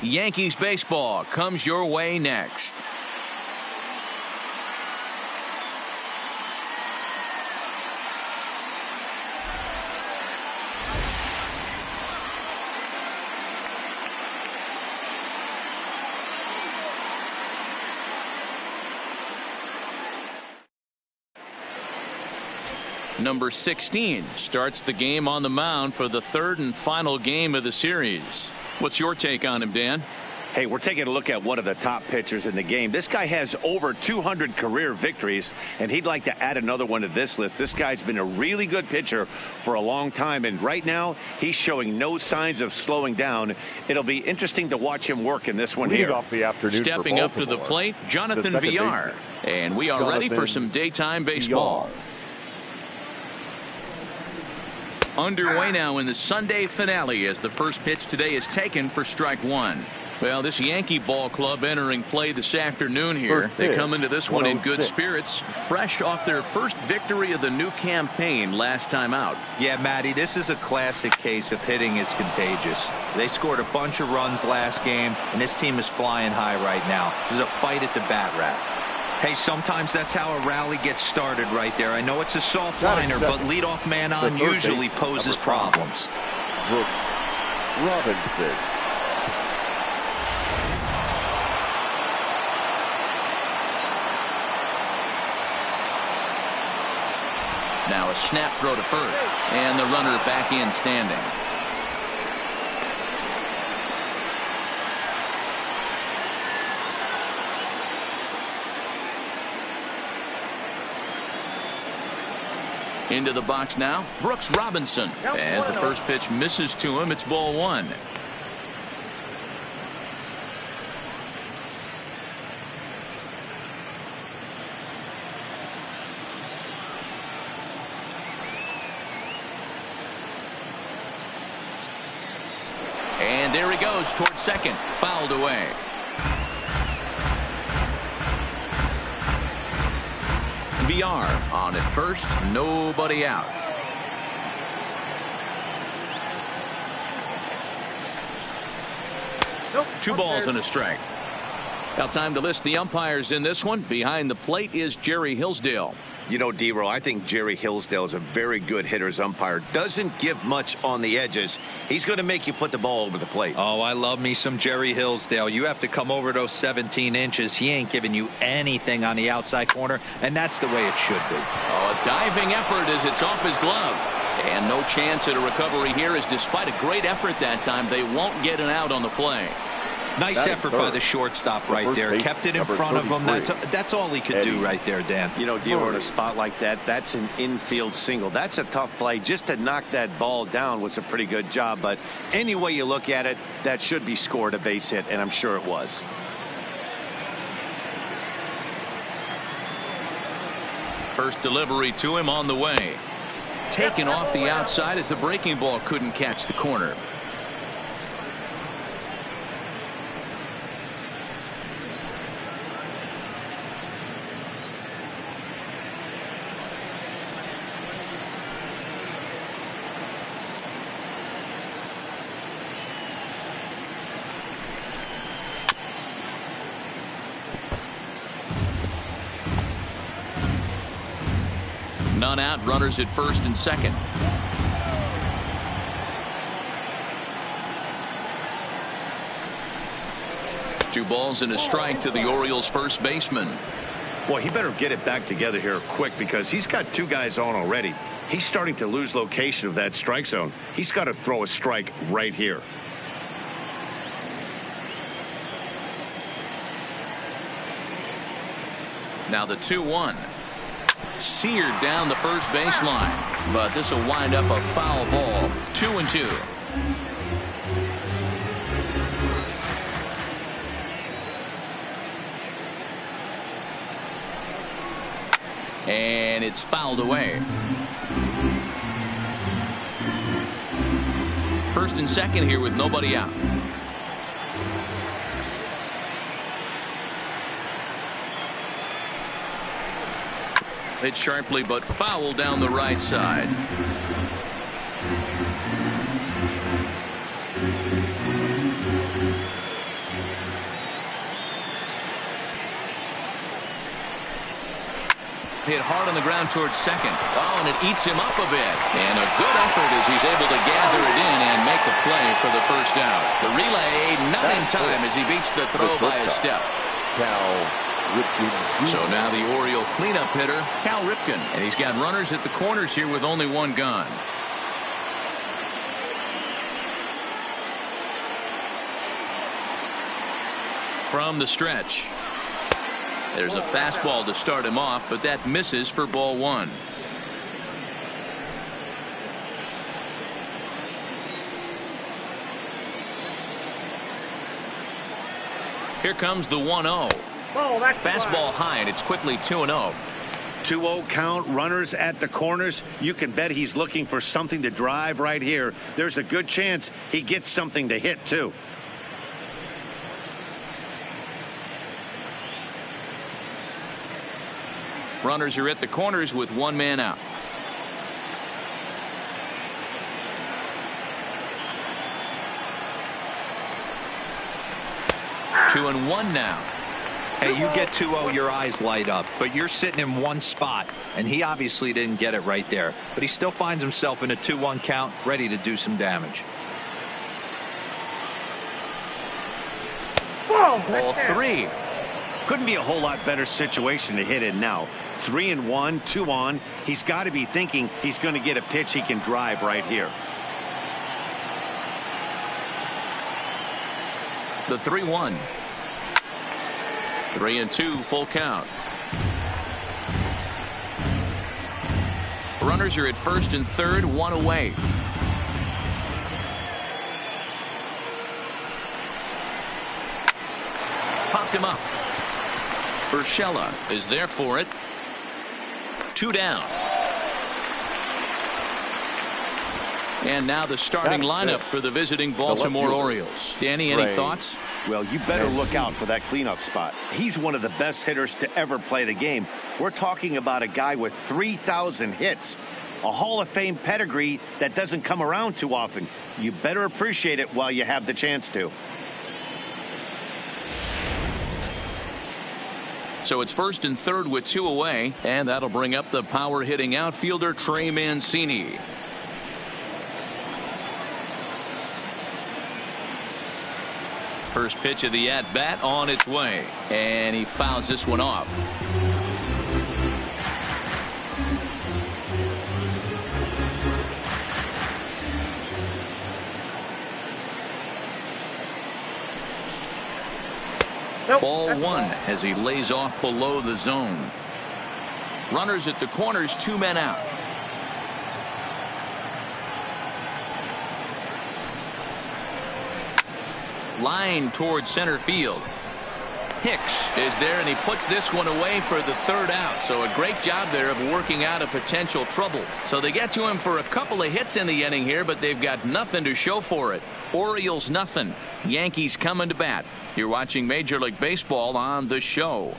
Yankees baseball comes your way next. Number 16 starts the game on the mound for the third and final game of the series. What's your take on him, Dan? Hey, we're taking a look at one of the top pitchers in the game. This guy has over 200 career victories, and he'd like to add another one to this list. This guy's been a really good pitcher for a long time, and right now he's showing no signs of slowing down. It'll be interesting to watch him work in this one here. Off the afternoon Stepping up to the plate, Jonathan Villar. And we are ready for some daytime baseball. Underway now in the Sunday finale as the first pitch today is taken for strike one. Well, this Yankee ball club entering play this afternoon here. They come into this one in good spirits, fresh off their first victory of the new campaign last time out. Yeah, Matty, this is a classic case of hitting is contagious. They scored a bunch of runs last game, and this team is flying high right now. There's a fight at the bat rack. Hey, sometimes that's how a rally gets started right there. I know it's a soft liner, but leadoff man on usually poses problems. Robinson. Now a snap throw to first, and the runner back in standing. Into the box now, Brooks Robinson. As the first pitch misses to him, it's ball one. And there he goes towards second, fouled away. VR on at first, nobody out. Two balls and a strike. Now time to list the umpires in this one. Behind the plate is Jerry Hillsdale. You know, D-Row, I think Jerry Hillsdale is a very good hitter's umpire. Doesn't give much on the edges. He's going to make you put the ball over the plate. Oh, I love me some Jerry Hillsdale. You have to come over those 17 inches. He ain't giving you anything on the outside corner, and that's the way it should be. Oh, a diving effort as it's off his glove. And no chance at a recovery here, as despite a great effort that time, they won't get an out on the play. Nice effort by the shortstop right there. Kept it in front of him. That's all he could do right there, Dan. You know, D-Row, in a spot like that, that's an infield single. That's a tough play. Just to knock that ball down was a pretty good job. But any way you look at it, that should be scored a base hit, and I'm sure it was. First delivery to him on the way. Taken off the outside as the breaking ball couldn't catch the corner. None out, runners at first and second. Two balls and a strike to the Orioles first baseman. Boy, he better get it back together here quick, because he's got two guys on already. He's starting to lose location of that strike zone. He's got to throw a strike right here. Now the 2-1. Seared down the first baseline, but this will wind up a foul ball. 2-2. And it's fouled away. First and second here with nobody out. Hit sharply but foul down the right side. hit hard on the ground towards second. Oh, and it eats him up a bit. And a good effort as he's able to gather it in and make the play for the first out. The relay not in time as he beats the throw by a step. So now the Oriole cleanup hitter, Cal Ripken. And he's got runners at the corners here with only one gone. From the stretch. There's a fastball to start him off, but that misses for ball one. Here comes the 1-0. Fastball high, and it's quickly 2-0. 2-0 count, runners at the corners. You can bet he's looking for something to drive right here. There's a good chance he gets something to hit, too. Runners are at the corners with one man out. Two and one now. Hey, you get 2-0, your eyes light up, but you're sitting in one spot, and he obviously didn't get it right there. But he still finds himself in a 2-1 count, ready to do some damage. Ball three. Couldn't be a whole lot better situation to hit in now. 3-1, 2 on. He's got to be thinking he's going to get a pitch he can drive right here. The 3-1. 3-2, full count. Runners are at first and third, one away. Popped him up. Urshela is there for it. 2 down. And now the starting lineup for the visiting Baltimore Orioles. Danny, any thoughts? Well, you better look out for that cleanup spot. He's one of the best hitters to ever play the game. We're talking about a guy with 3,000 hits. A Hall of Fame pedigree that doesn't come around too often. You better appreciate it while you have the chance to. So it's first and third with 2 away, and that'll bring up the power hitting outfielder Trey Mancini. First pitch of the at-bat on its way, and he fouls this one off. Ball one as he lays off below the zone. Runners at the corners, 2 men out. Line towards center field. Hicks is there, and he puts this one away for the 3rd out. So a great job there of working out a potential trouble. So they get to him for a couple of hits in the inning here, but they've got nothing to show for it. Orioles nothing. Yankees coming to bat. You're watching Major League Baseball on The Show.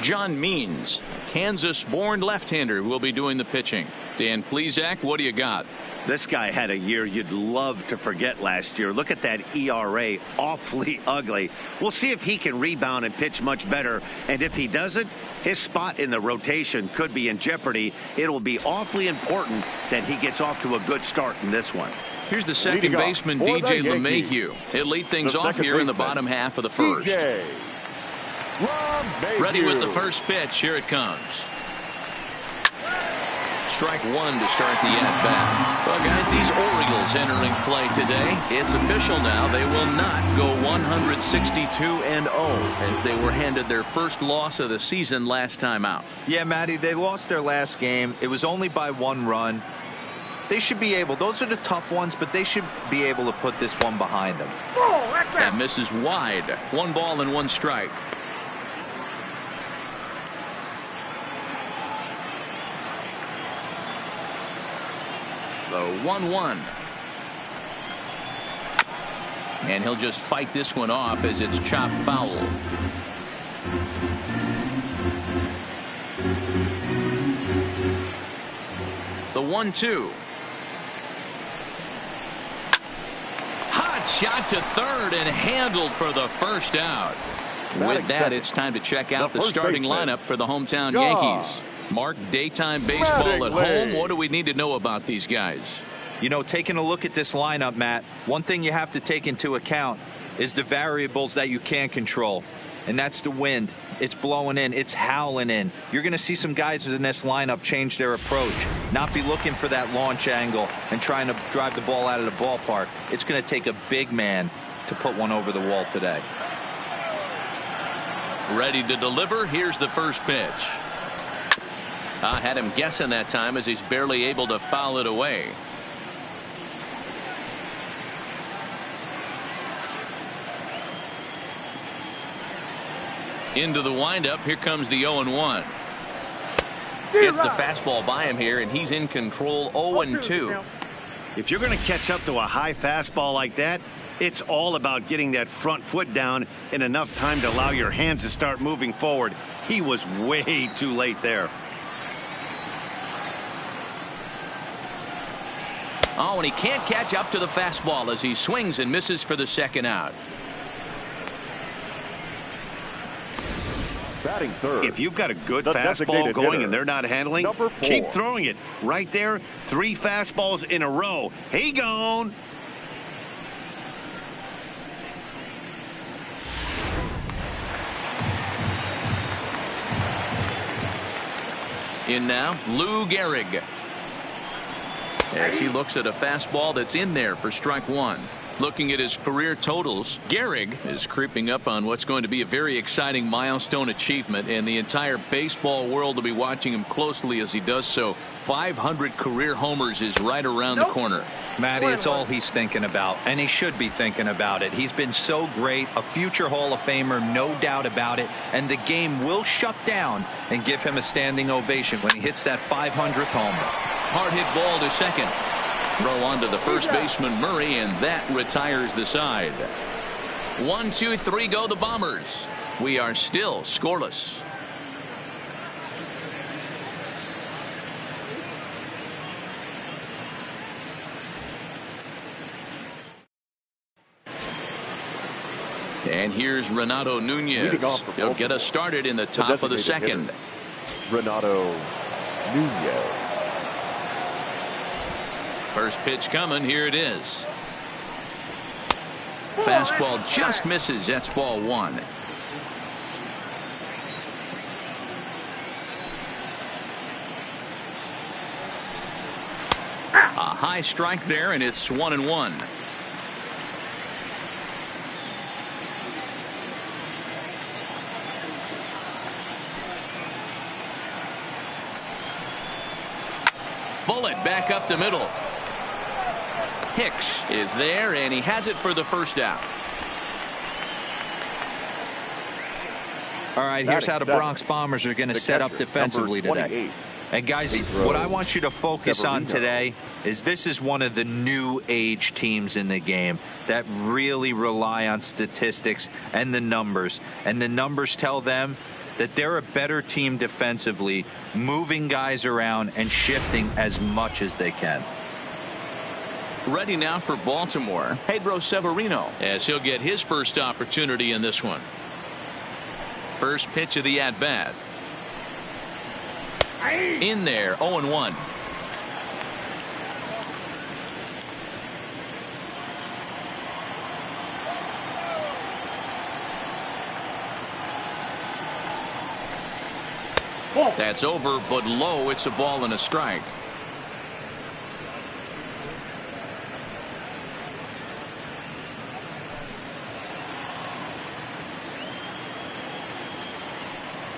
John Means, Kansas-born left-hander, will be doing the pitching. Dan Plesac, what do you got? This guy had a year you'd love to forget last year. Look at that ERA, awfully ugly. We'll see if he can rebound and pitch much better. And if he doesn't, his spot in the rotation could be in jeopardy. It'll be awfully important that he gets off to a good start in this one. Here's the second baseman, DJ LeMahieu. He'll lead things off here in the bottom half of the first. Ready with the first pitch. Here it comes. Strike one to start the at-bat. Well, guys, these Orioles entering play today. It's official now. They will not go 162-0 as they were handed their first loss of the season last time out. Yeah, Matty, they lost their last game. It was only by 1 run. They should be able, those are the tough ones, but they should be able to put this one behind them. That misses wide. 1 ball and 1 strike. The 1-1. And he'll just fight this one off as it's chopped foul. The 1-2. High Hot shot to third and handled for the first out. With that, it's time to check out the starting lineup for the hometown Yankees. Mark, daytime baseball at home. What do we need to know about these guys? You know, taking a look at this lineup, Matt, one thing you have to take into account is the variables that you can't control. And that's the wind. It's blowing in. It's howling in. You're going to see some guys in this lineup change their approach, not be looking for that launch angle and trying to drive the ball out of the ballpark. It's going to take a big man to put one over the wall today. Ready to deliver. Here's the first pitch. I had him guessing that time as he's barely able to foul it away. Into the windup. Here comes the 0-1. Gets the fastball by him here, and he's in control. 0-2. If you're going to catch up to a high fastball like that, it's all about getting that front foot down in enough time to allow your hands to start moving forward. He was way too late there. Oh, and he can't catch up to the fastball as he swings and misses for the second out. Batting third. If you've got a good fastball going and they're not handling, keep throwing it. Right there, 3 fastballs in a row. He gone. In now, Lou Gehrig. As he looks at a fastball that's in there for strike one. Looking at his career totals, Gehrig is creeping up on what's going to be a very exciting milestone achievement, and the entire baseball world will be watching him closely as he does so. 500 career homers is right around the corner. Matty, it's all he's thinking about, and he should be thinking about it. He's been so great, a future Hall of Famer, no doubt about it, and the game will shut down and give him a standing ovation when he hits that 500th homer. Hard hit ball to second. Throw on to the first baseman Murray, and that retires the side. 1, 2, 3 go the Bombers. We are still scoreless. And here's Renato Nunez. He'll get us started in the top of the second. Renato Nunez. First pitch coming. Here it is. Fastball just misses. That's ball one. A high strike there, and it's 1-1. Bullet back up the middle. Hicks is there, and he has it for the first out. All right, here's how the Bronx Bombers are going to set up defensively today. And guys, what I want you to focus on today is this is one of the new age teams in the game that really rely on statistics and the numbers. And the numbers tell them that they're a better team defensively, moving guys around and shifting as much as they can. Ready now for Baltimore, Pedro Severino, as he'll get his first opportunity in this one. First pitch of the at-bat. In there, 0-1. That's over, but low. It's a ball and a strike.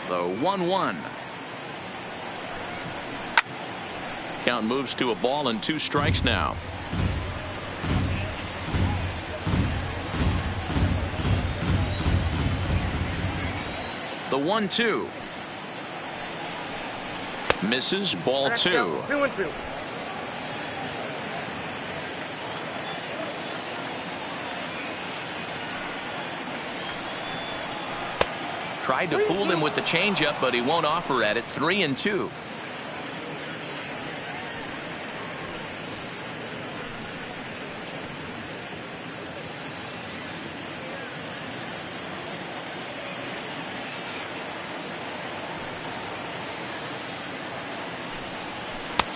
The 1-1. Count moves to a ball and 2 strikes now. The 1-2. Misses, ball 2. 2-2. Tried to fool him with the changeup, but he won't offer at it. 3-2.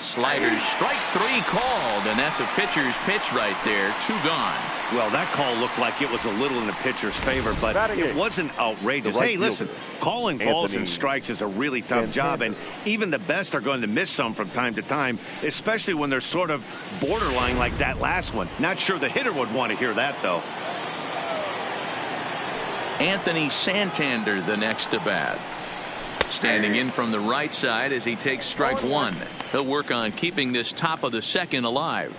Sliders, strike 3 called, and that's a pitcher's pitch right there. 2 gone. Well, that call looked like it was a little in the pitcher's favor, but it wasn't outrageous. Hey, listen, calling balls and strikes is a really tough job, and even the best are going to miss some from time to time, especially when they're sort of borderline like that last one. Not sure the hitter would want to hear that, though. Anthony Santander, the next to bat. Standing in from the right side as he takes strike 1. He'll work on keeping this top of the second alive.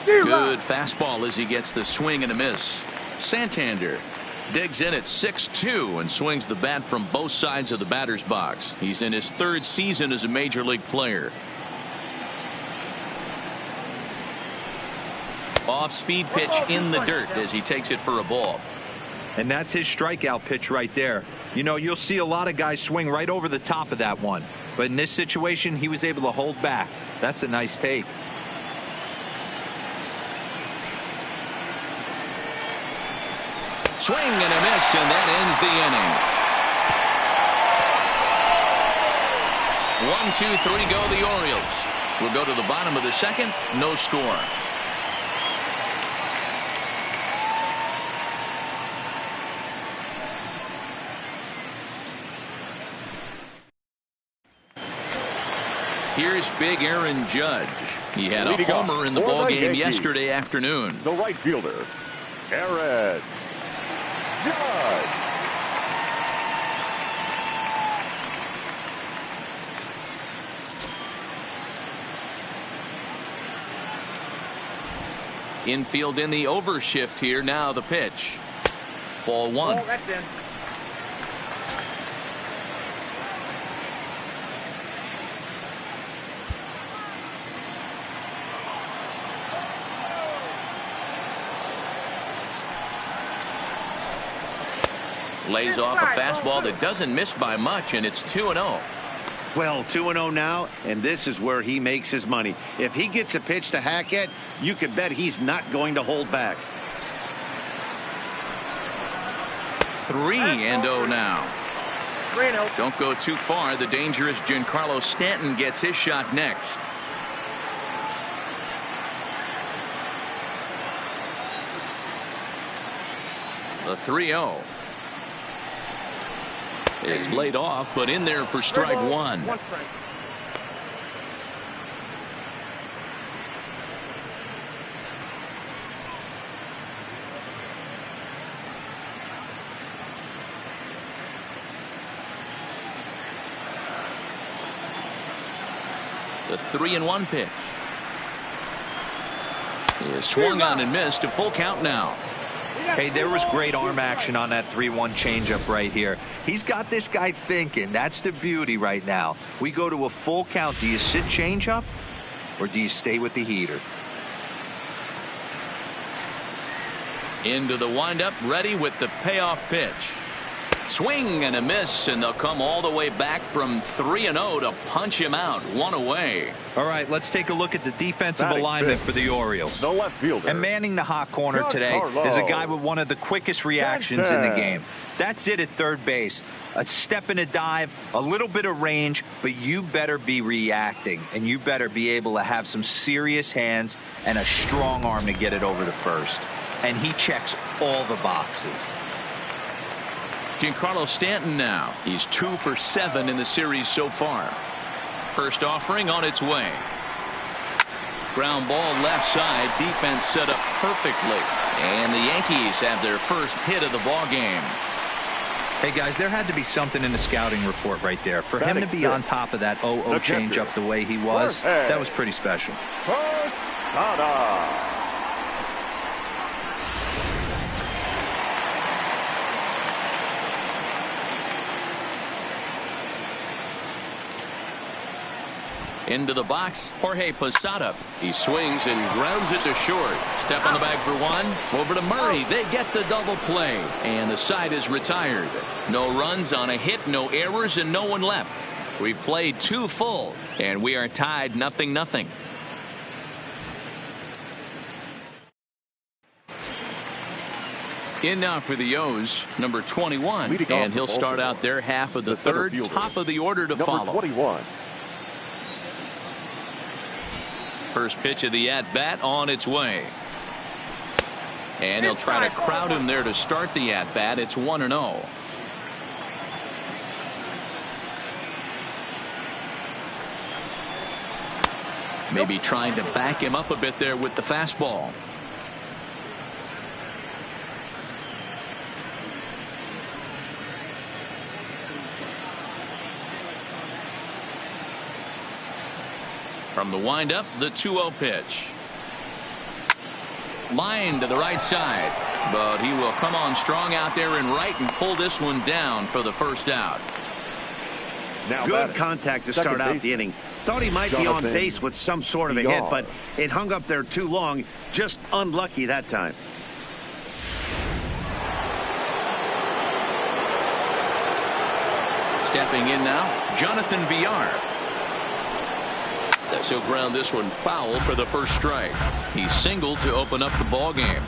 Good fastball as he gets the swing and a miss. Santander digs in at 6-2 and swings the bat from both sides of the batter's box. He's in his 3rd season as a major league player. Off-speed pitch in the dirt as he takes it for a ball. And that's his strikeout pitch right there. You know, you'll see a lot of guys swing right over the top of that one. But in this situation, he was able to hold back. That's a nice take. Swing and a miss, and that ends the inning. 1, 2, 3 go the Orioles. We'll go to the bottom of the second. No score. Here's big Aaron Judge. He had a homer in the ballgame yesterday afternoon. The right fielder, Aaron Judge. Infield in the overshift here. Now the pitch. Ball 1. Lays off a fastball that doesn't miss by much, and it's 2-0. Well, 2-0 now, and this is where he makes his money. If he gets a pitch to hack at, you can bet he's not going to hold back. 3-0 now. Don't go too far. The dangerous Giancarlo Stanton gets his shot next. The 3-0 is laid off, but in there for strike 1. The 3-1 pitch. He is swung on and missed. A full count now. Hey, there was great arm action on that 3-1 changeup right here. He's got this guy thinking. That's the beauty right now. We go to a full count. Do you sit changeup or do you stay with the heater? Into the windup, ready with the payoff pitch. Swing and a miss, and they'll come all the way back from 3-0 to punch him out. 1 away. All right, let's take a look at the defensive alignment for the Orioles. The left fielder. And manning the hot corner today is a guy with one of the quickest reactions in the game. That's it at third base. A step and a dive, a little bit of range, but you better be reacting, and you better be able to have some serious hands and a strong arm to get it over to first. And he checks all the boxes. Giancarlo Stanton now. He's 2 for 7 in the series so far. First offering on its way. Ground ball left side. Defense set up perfectly. And the Yankees have their first hit of the ball game. Hey, guys, there had to be something in the scouting report right there. For him to be on top of that 0-0 changeup the way he was, that was pretty special. Posada. Into the box, Jorge Posada. He swings and grounds it to short. Step on the bag for 1. Over to Murray. They get the double play. And the side is retired. No runs on a hit, no errors, and no one left. We've played 2 full, and we are tied 0-0. In now for the O's, number 21. And he'll start out their half of the third. Top of the order to follow. 21. First pitch of the at-bat on its way. And he'll try to crowd him there to start the at-bat. It's 1-0. Maybe trying to back him up a bit there with the fastball. From the windup, the 2-0 pitch. Line to the right side, but he will come on strong out there in right and pull this one down for the first out. Now good contact to start out the inning. Thought he might be on base with some sort of a hit, but it hung up there too long. Just unlucky that time. Stepping in now, Jonathan Villar. He'll ground this one foul for the first strike. He singled to open up the ball game.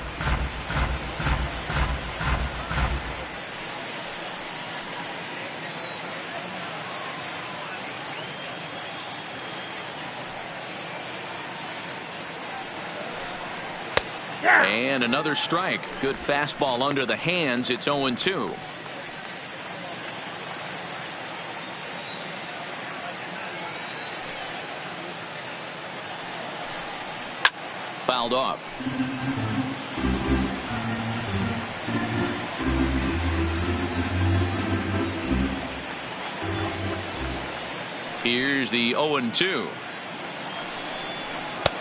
And another strike. Good fastball under the hands. It's 0-2. Fouled off. Here's the 0-2.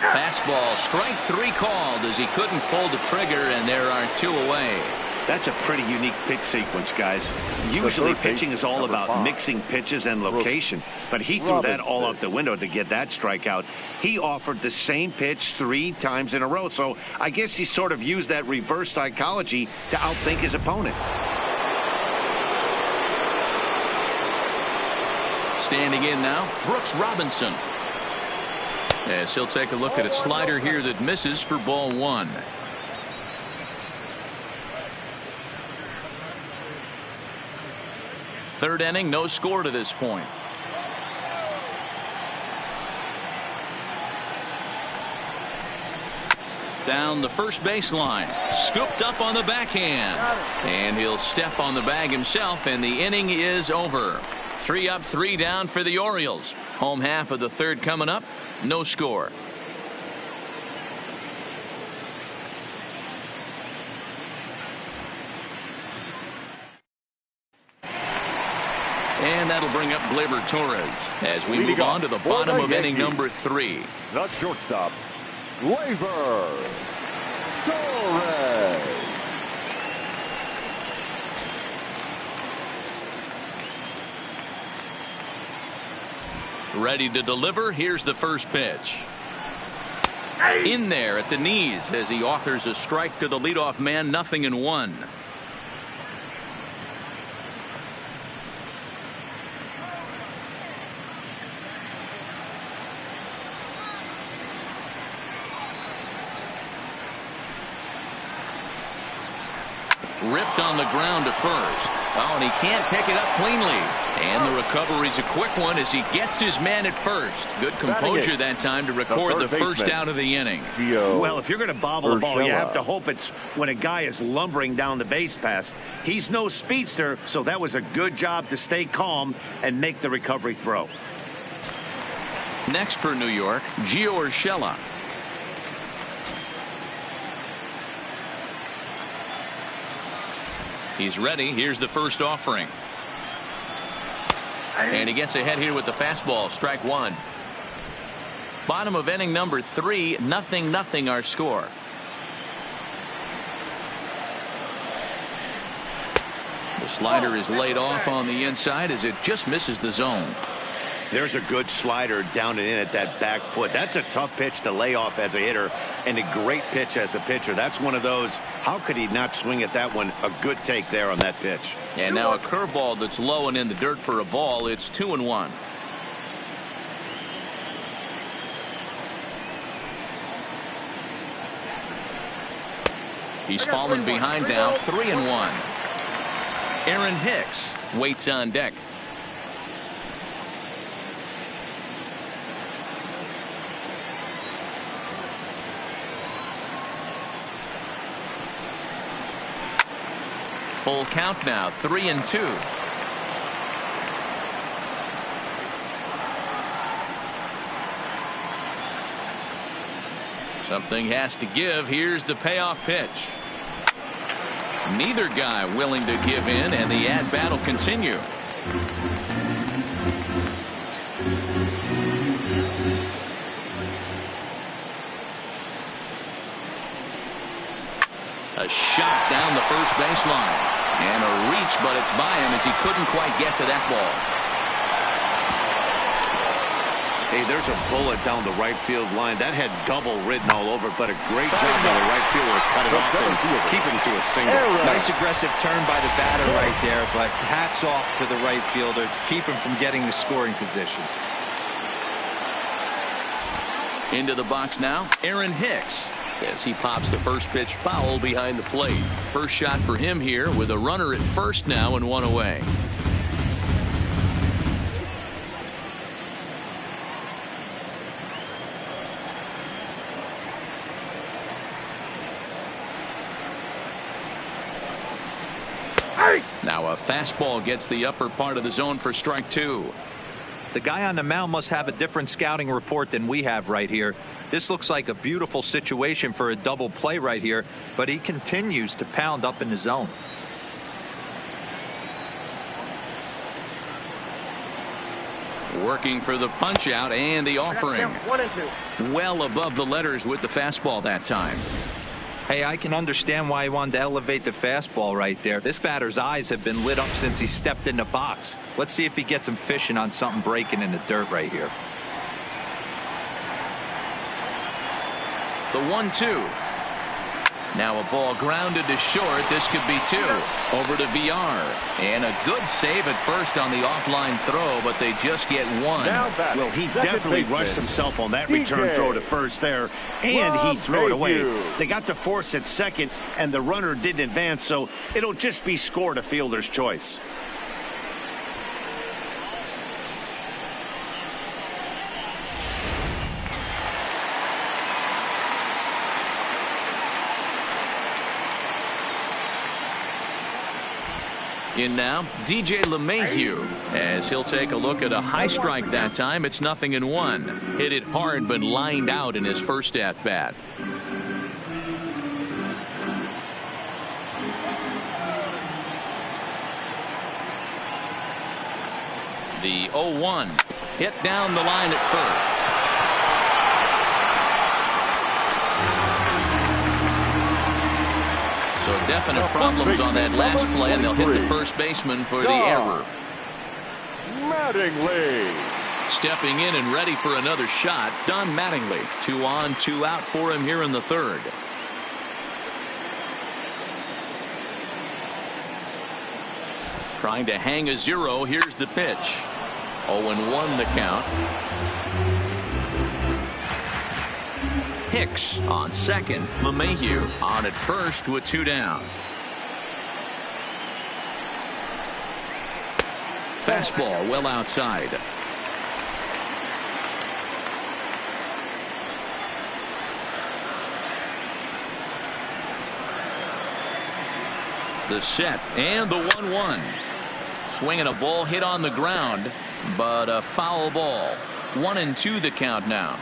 Fastball, strike 3 called as he couldn't pull the trigger, and there are 2 away. That's a pretty unique pitch sequence, guys. Usually pitching is all about mixing pitches and location, but he threw that all out the window to get that strikeout. He offered the same pitch 3 times in a row, so I guess he sort of used that reverse psychology to outthink his opponent. Standing in now, Brooks Robinson. As he'll take a look at a slider here that misses for ball 1. Third inning, no score to this point. Down the first baseline, scooped up on the backhand, and he'll step on the bag himself, and the inning is over. 3 up, 3 down for the Orioles. Home half of the third coming up. No score. And that'll bring up Gleyber Torres as we move on to the bottom of inning number 3. The shortstop, Gleyber Torres. Ready to deliver. Here's the first pitch. In there at the knees as he offers a strike to the leadoff man. 0-1. Ripped on the ground to first. Oh, and he can't pick it up cleanly. And the recovery's a quick one as he gets his man at first. Good composure that time to record the first out of the inning. Well, if you're going to bobble the ball, you have to hope it's when a guy is lumbering down the base pass. He's no speedster, so that was a good job to stay calm and make the recovery throw. Next for New York, Gio Urshela. He's ready. Here's the first offering. And he gets ahead here with the fastball. Strike 1. Bottom of inning number 3. 0-0 our score. The slider is laid off on the inside as it just misses the zone. There's a good slider down and in at that back foot. That's a tough pitch to lay off as a hitter, and a great pitch as a pitcher. That's one of those, how could he not swing at that one? A good take there on that pitch. And now a curveball that's low and in the dirt for a ball. It's 2-1. He's fallen behind now, 3-1. Aaron Hicks waits on deck. Full count now, 3-2. Something has to give. Here's the payoff pitch. Neither guy willing to give in, and the at-bat will continue. A shot down the first baseline. And a reach, but it's by him as he couldn't quite get to that ball. Hey, there's a bullet down the right field line. That had double written all over, but a great job by the right fielder to cut it off and keep him to a single. Nice aggressive turn by the batter right there, but hats off to the right fielder to keep him from getting the scoring position. Into the box now, Aaron Hicks, as he pops the first pitch foul behind the plate. First shot for him here with a runner at first now and one away. Now a fastball gets the upper part of the zone for strike two. The guy on the mound must have a different scouting report than we have right here. This looks like a beautiful situation for a double play right here, but he continues to pound up in the zone. Working for the punch out and the offering. Well above the letters with the fastball that time. Hey, I can understand why he wanted to elevate the fastball right there. This batter's eyes have been lit up since he stepped in the box. Let's see if he gets him fishing on something breaking in the dirt right here. The 1-2. Now a ball grounded to short. This could be two. Over to VR. And a good save at first on the offline throw, but they just get one. Well, he definitely rushed himself on that return throw to first there, and he threw it away. They got to force at second, and the runner didn't advance, so it'll just be scored a fielder's choice. In now, DJ LeMahieu, as he'll take a look at a high strike that time. It's 0-1. Hit it hard, but lined out in his first at bat. The 0-1 hit down the line at first. So definite problems on that last play, and they'll hit the first baseman for the error. Mattingly. Stepping in and ready for another shot, Don Mattingly. 2 on, 2 out for him here in the third. Trying to hang a 0. Here's the pitch. 0-1 the count. Hicks on second. LeMahieu on at first with 2 down. Fastball well outside. The set and the 1-1. Swinging a ball hit on the ground, but a foul ball. 1-2 the count now.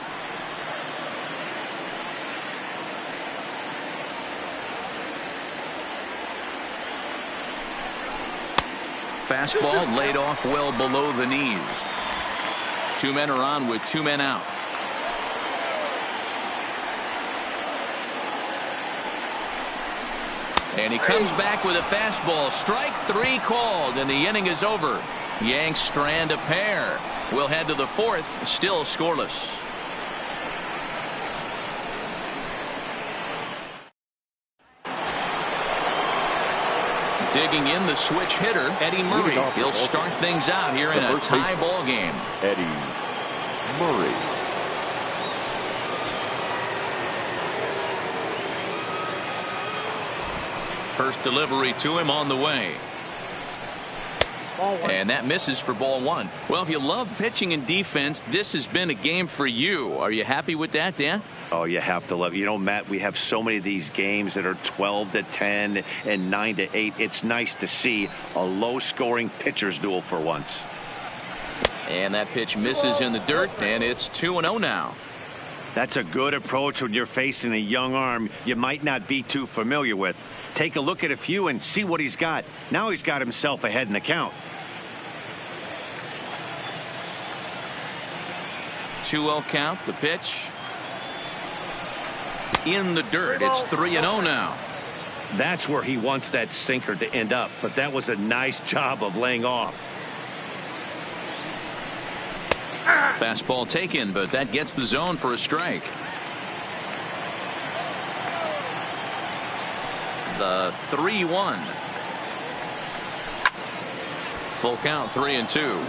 Fastball laid off well below the knees. 2 men are on with 2 men out. And he comes back with a fastball. Strike 3 called, and the inning is over. Yanks strand a pair. We'll head to the 4th, still scoreless. Digging in, the switch hitter, Eddie Murray. He'll start things out here in a tie ball game. Eddie Murray. First delivery to him on the way. And that misses for ball one. Well, if you love pitching and defense, this has been a game for you. Are you happy with that, Dan? Oh, you have to love it. You know, Matt, we have so many of these games that are 12-10 and 9-8. It's nice to see a low-scoring pitcher's duel for once. And that pitch misses in the dirt, and it's 2-0 now. That's a good approach when you're facing a young arm you might not be too familiar with. Take a look at a few and see what he's got. Now he's got himself ahead in the count. 2-0 count, the pitch. In the dirt, it's 3-0 now. That's where he wants that sinker to end up, but that was a nice job of laying off. Fastball taken, but that gets the zone for a strike. The 3-1. Full count, 3-2.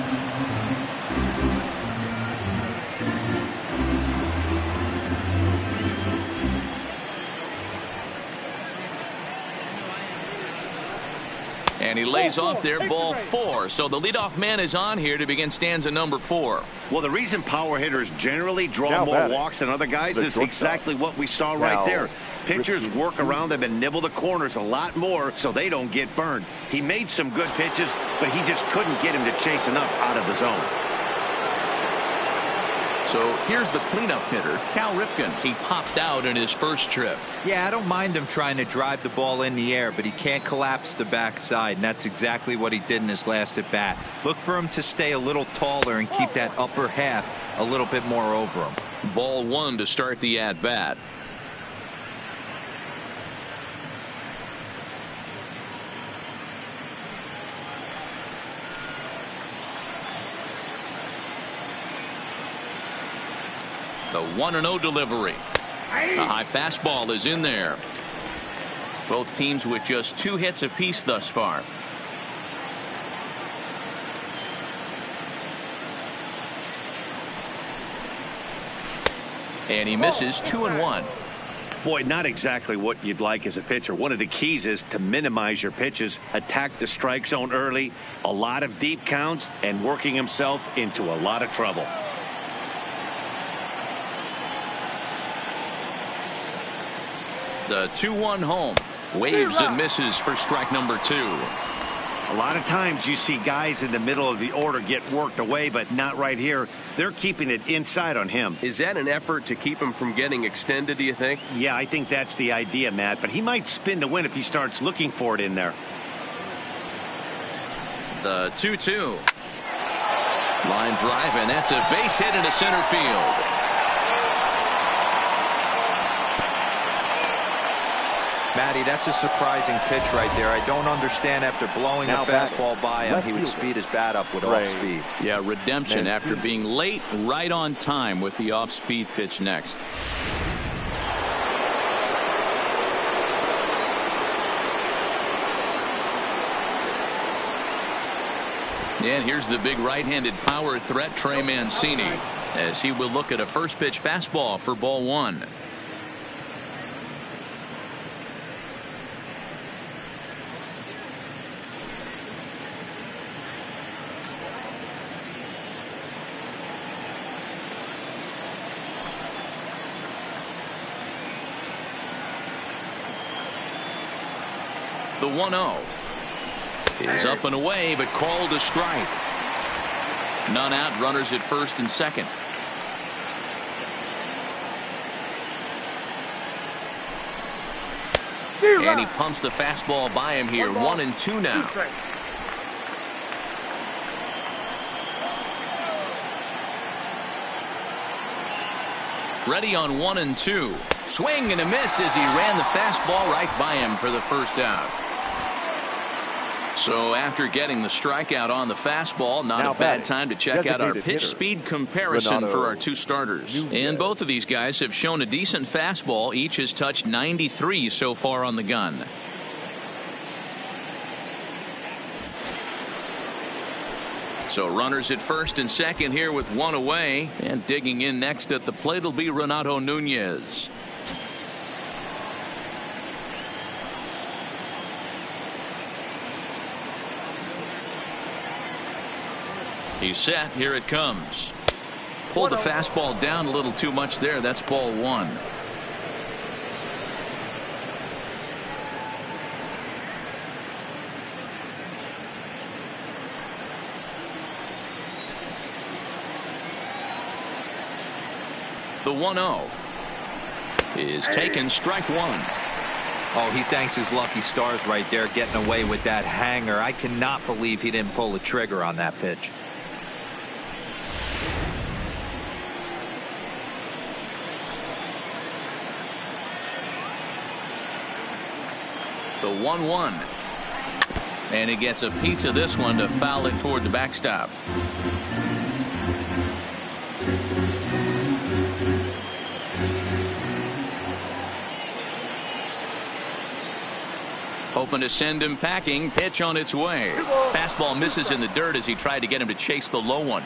And he lays off there, ball 4. So the leadoff man is on here to begin stanza number 4. Well, the reason power hitters generally draw more walks than other guys is exactly what we saw right there. Pitchers work around them and nibble the corners a lot more so they don't get burned. He made some good pitches, but he just couldn't get him to chase enough out of the zone. So here's the cleanup hitter, Cal Ripken. He popped out in his first trip. Yeah, I don't mind him trying to drive the ball in the air, but he can't collapse the backside, and that's exactly what he did in his last at bat. Look for him to stay a little taller and keep that upper half a little bit more over him. Ball 1 to start the at bat. The 1-0 delivery. A high fastball is in there. Both teams with just 2 hits apiece thus far. And he misses 2-1. Boy, not exactly what you'd like as a pitcher. One of the keys is to minimize your pitches, attack the strike zone early, a lot of deep counts, and working himself into a lot of trouble. The 2-1 home. Waves and misses for strike number 2. A lot of times you see guys in the middle of the order get worked away, but not right here. They're keeping it inside on him. Is that an effort to keep him from getting extended, do you think? Yeah, I think that's the idea, Matt, but he might spin to win if he starts looking for it in there. The 2-2. Line drive, and that's a base hit into center field. Matty, that's a surprising pitch right there. I don't understand after blowing a fastball by him, he would speed his bat up with off speed. Yeah, redemption after being late, right on time with the off-speed pitch next. And here's the big right-handed power threat, Trey Mancini, as he will look at a first pitch fastball for ball 1. The 1-0 is up and away, but called a strike. None out, runners at first and second. And he pumps the fastball by him here. 1-2 now. Ready on 1-2. Swing and a miss as he ran the fastball right by him for the first out. So after getting the strikeout on the fastball, not a bad time to check out our pitch speed comparison for our 2 starters. And both of these guys have shown a decent fastball. Each has touched 93 so far on the gun. So runners at first and second here with 1 away. And digging in next at the plate will be Renato Nunez. He's set. Here it comes. Pulled the fastball down a little too much there. That's ball one. The 1-0 is taken. Strike one. Oh, he thanks his lucky stars right there, getting away with that hanger. I cannot believe he didn't pull the trigger on that pitch. The 1-1. And he gets a piece of this one to foul it toward the backstop. Hoping to send him packing. Pitch on its way. Fastball misses in the dirt as he tried to get him to chase the low one.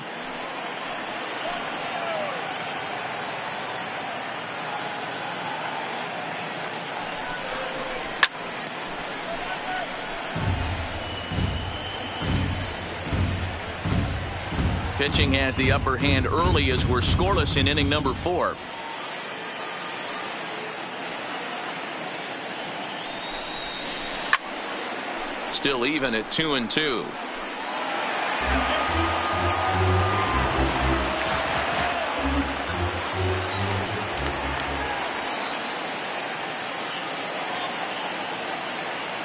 Pitching has the upper hand early as we're scoreless in inning number 4. Still even at 2-2.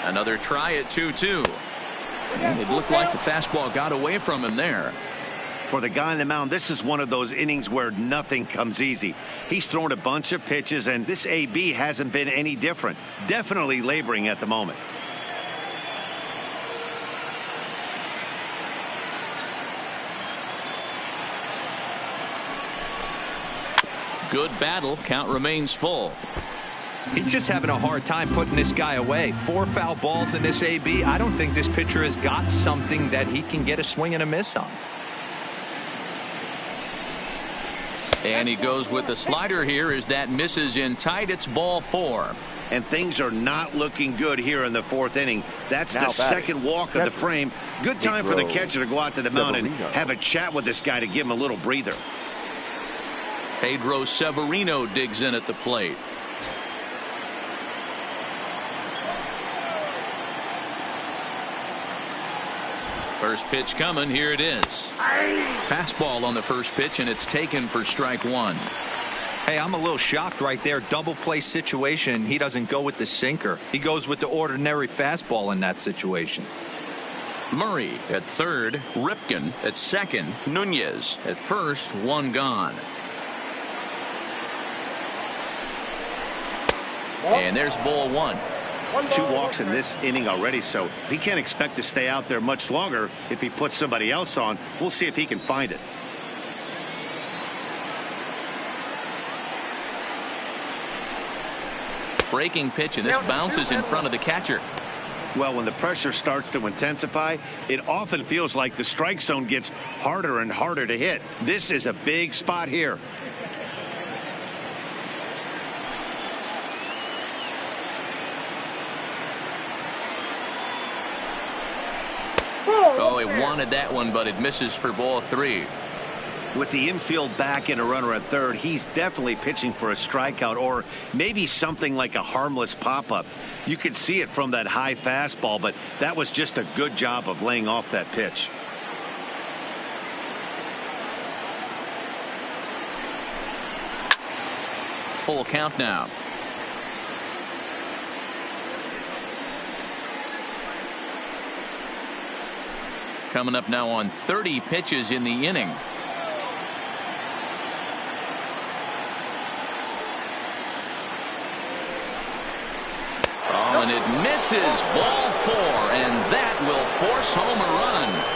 Another try at 2-2. It looked like the fastball got away from him there. For the guy on the mound, this is one of those innings where nothing comes easy. He's thrown a bunch of pitches, and this AB hasn't been any different. Definitely laboring at the moment. Good battle. Count remains full. He's just having a hard time putting this guy away. 4 foul balls in this AB. I don't think this pitcher has got something that he can get a swing and a miss on. And he goes with the slider here as that misses in tight. It's ball 4. And things are not looking good here in the 4th inning. That's the second walk of the frame. Good time for the catcher to go out to the mound and have a chat with this guy to give him a little breather. Pedro Severino digs in at the plate. First pitch coming. Here it is. Fastball on the first pitch, and it's taken for strike one. Hey, I'm a little shocked right there. Double play situation. He doesn't go with the sinker. He goes with the ordinary fastball in that situation. Murray at third. Ripken at second. Nunez at first. One gone. And there's ball one. 2 walks in this inning already, so he can't expect to stay out there much longer if he puts somebody else on. We'll see if he can find it. Breaking pitch, and this bounces in front of the catcher. Well, when the pressure starts to intensify, it often feels like the strike zone gets harder and harder to hit. This is a big spot here. Oh, he wanted that one, but it misses for ball 3. With the infield back and a runner at third, he's definitely pitching for a strikeout or maybe something like a harmless pop-up. You could see it from that high fastball, but that was just a good job of laying off that pitch. Full count now. Coming up now on 30 pitches in the inning. Oh, and it misses. Ball 4, and that will force home a run.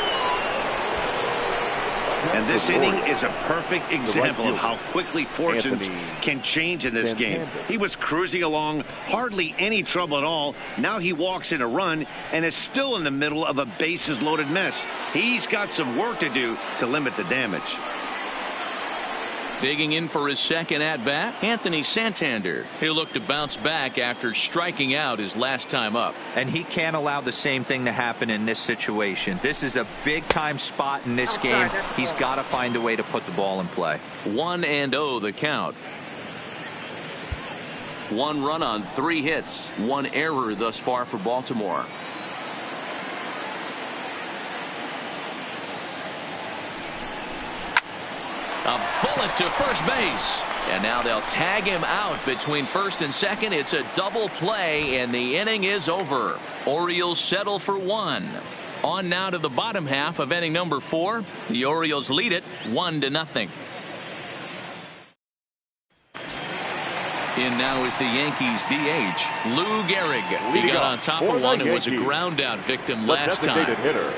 And this inning is a perfect example of how quickly fortunes can change in this game. He was cruising along, hardly any trouble at all. Now he walks in a run and is still in the middle of a bases loaded mess. He's got some work to do to limit the damage. Digging in for his second at-bat, Anthony Santander. He'll look to bounce back after striking out his last time up. And he can't allow the same thing to happen in this situation. This is a big-time spot in this game. He's got to find a way to put the ball in play. 1-0 the count. 1 run on 3 hits. 1 error thus far for Baltimore. A bullet to first base. And now they'll tag him out between first and second. It's a double play, and the inning is over. Orioles settle for 1. On now to the bottom half of inning number 4. The Orioles lead it 1-0. In now is the Yankees DH, Lou Gehrig. He got on top of one and was a ground out victim last time. Hitter,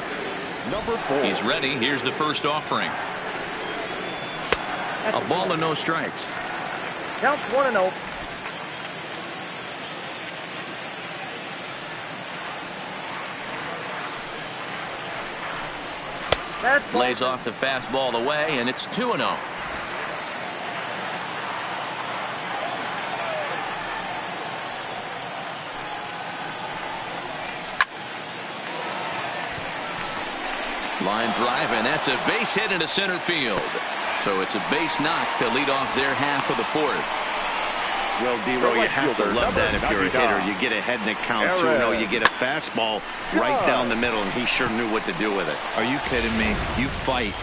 number 4. He's ready. Here's the first offering. A ball and no strikes. Counts 1-0. Lays off the fastball away, and it's 2-0. Line drive, and that's a base hit into center field. So it's a base knock to lead off their half of the 4th. Well, D-Roy, you have to love that if you're a hitter. You get ahead in the count 2-0. You get a fastball right down the middle, and he sure knew what to do with it. Are you kidding me? You fight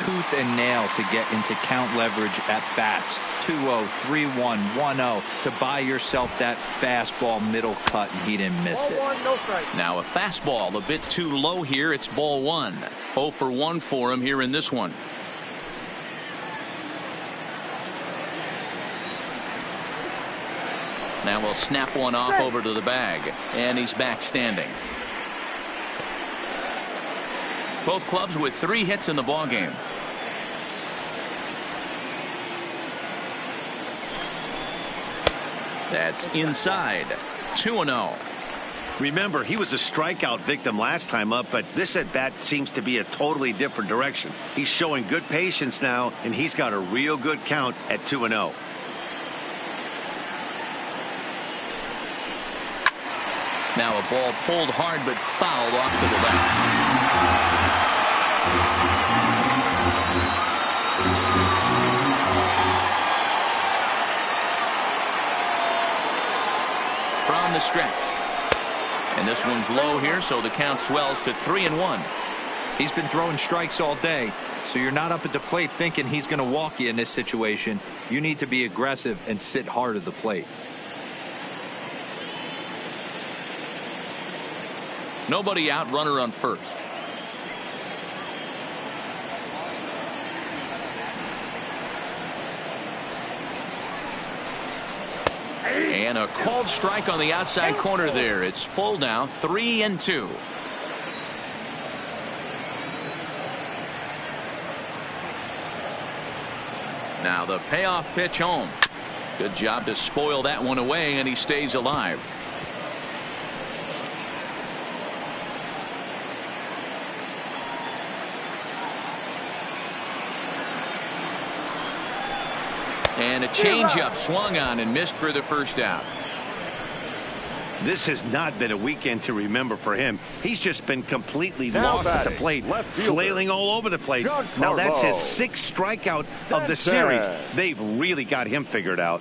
tooth and nail to get into count leverage at bats. 2-0, 3-1, 1-0 to buy yourself that fastball middle cut, and he didn't miss it. Now a fastball a bit too low here. It's ball 1. 0 for 1 for him here in this one. Now we'll snap one off over to the bag, and he's back standing. Both clubs with 3 hits in the ballgame. That's inside. 2-0. Remember, he was a strikeout victim last time up, but this at-bat seems to be a totally different direction. He's showing good patience now, and he's got a real good count at 2-0. Now a ball pulled hard but fouled off to the left. From the stretch. And this one's low here, so the count swells to 3-1. He's been throwing strikes all day, so you're not up at the plate thinking he's going to walk you in this situation. You need to be aggressive and sit hard at the plate. Nobody out, runner on first. And a called strike on the outside corner there. It's full now, 3-2. Now the payoff pitch home. Good job to spoil that one away, and he stays alive. And a changeup swung on and missed for the first out. This has not been a weekend to remember for him. He's just been completely lost at the plate, flailing all over the place. Now that's his 6th strikeout of the series. They've really got him figured out.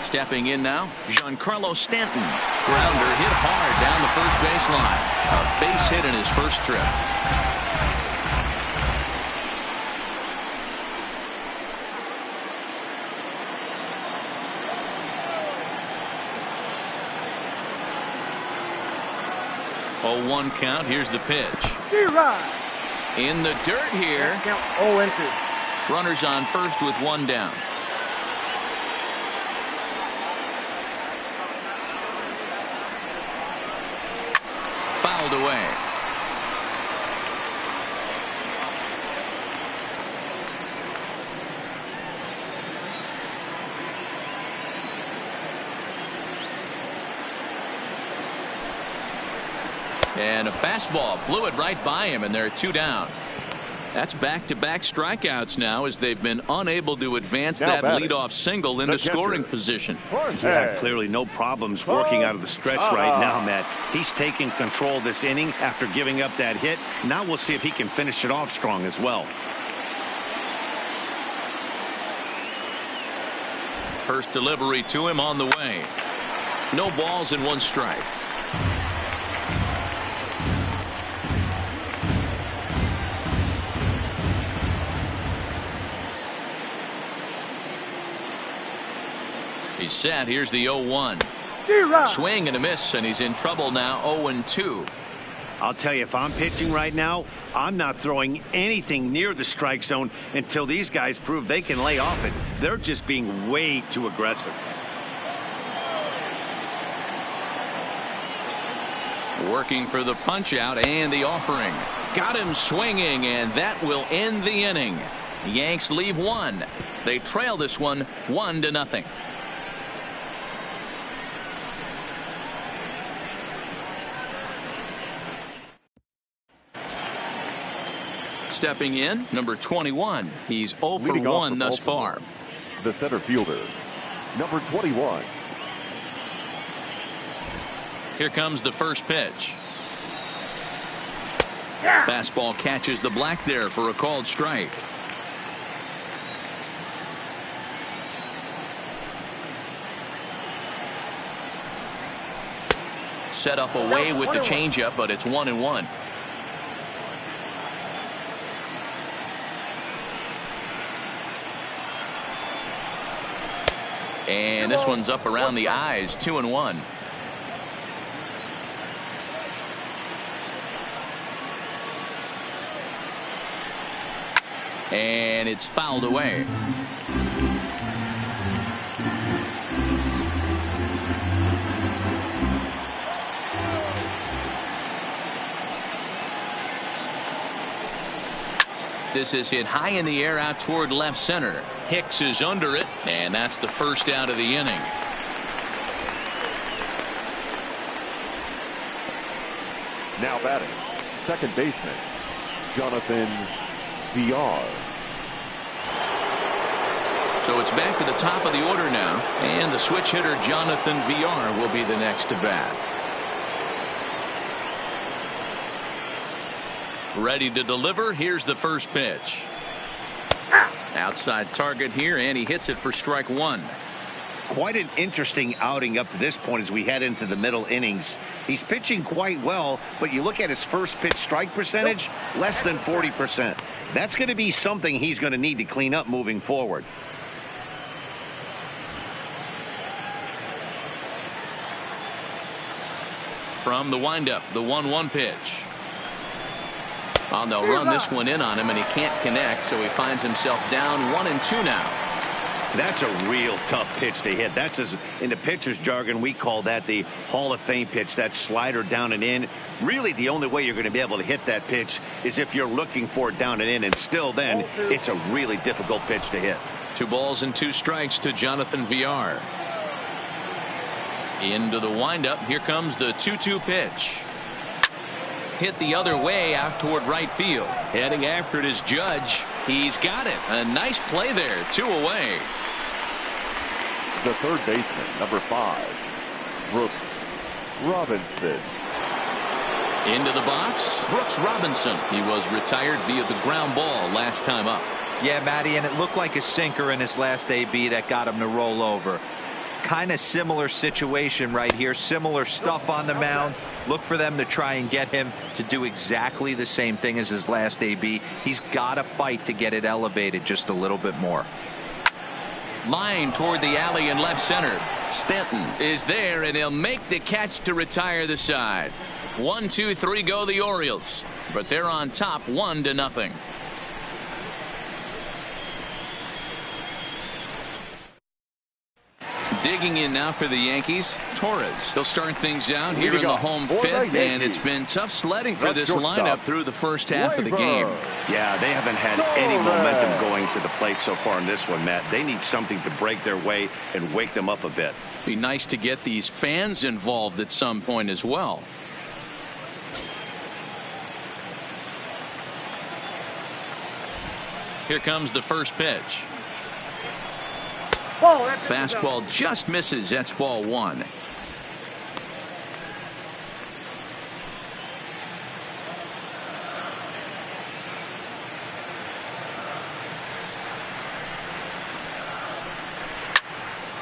Stepping in now, Giancarlo Stanton. Grounder hit hard down the first baseline. A base hit in his first trip. Oh, 1 count. Here's the pitch. In the dirt here. Count 0-2. Runners on first with 1 down. Fouled away. And a fastball blew it right by him, and there are 2 down. That's back-to-back strikeouts now as they've been unable to advance that leadoff single into scoring position. Yeah, clearly no problems working out of the stretch right now, Matt. He's taking control this inning after giving up that hit. Now we'll see if he can finish it off strong as well. First delivery to him on the way. No balls and 1 strike. He's set. Here's the 0-1. Swing and a miss, and he's in trouble now. 0-2. I'll tell you, if I'm pitching right now, I'm not throwing anything near the strike zone until these guys prove they can lay off it. They're just being way too aggressive. Working for the punch out and the offering. Got him swinging, and that will end the inning. The Yanks leave 1. They trail this one 1-0. Stepping in, number 21. He's 0 for 1 thus far. The center fielder, number 21. Here comes the first pitch. Fastball catches the black there for a called strike. Set up away with the changeup, but it's 1-1. And this one's up around the eyes. 2-1. And it's fouled away. This is hit high in the air out toward left center. Hicks is under it, and that's the first out of the inning. Now batting, second baseman, Jonathan VR. So it's back to the top of the order now, and the switch hitter Jonathan VR will be the next to bat. Ready to deliver. Here's the first pitch. Outside target here, and he hits it for strike 1. Quite an interesting outing up to this point as we head into the middle innings. He's pitching quite well, but you look at his first pitch strike percentage, less than 40%. That's going to be something he's going to need to clean up moving forward. From the windup, the 1-1 pitch. Oh, they'll run this one in on him, and he can't connect, so he finds himself down 1-2 now. That's a real tough pitch to hit. That's, as in the pitcher's jargon, we call that the Hall of Fame pitch, that slider down and in. Really, the only way you're going to be able to hit that pitch is if you're looking for it down and in, and still then, it's a really difficult pitch to hit. 2 balls and 2 strikes to Jonathan VR. Into the windup. Here comes the 2-2 pitch. Hit the other way out toward right field. Heading after it is Judge. He's got it. A nice play there. 2 away. The third baseman, number 5, Brooks Robinson. Into the box, Brooks Robinson. He was retired via the ground ball last time up. Yeah, Matty, and it looked like a sinker in his last AB that got him to roll over. Kind of similar situation right here. Similar stuff on the mound. Look for them to try and get him to do exactly the same thing as his last AB. He's got to fight to get it elevated just a little bit more. Line toward the alley in left center. Stanton is there, and he'll make the catch to retire the side. 1, 2, 3 go the Orioles, but they're on top 1-0. Digging in now for the Yankees, Torres. They'll start things out here in the home 5th, and it's been tough sledding for this lineup through the first half of the game. Yeah, they haven't had any momentum going to the plate so far in this one, Matt. They need something to break their way and wake them up a bit. Be nice to get these fans involved at some point as well. Here comes the first pitch. Ball, that's Fastball just misses. That's ball one.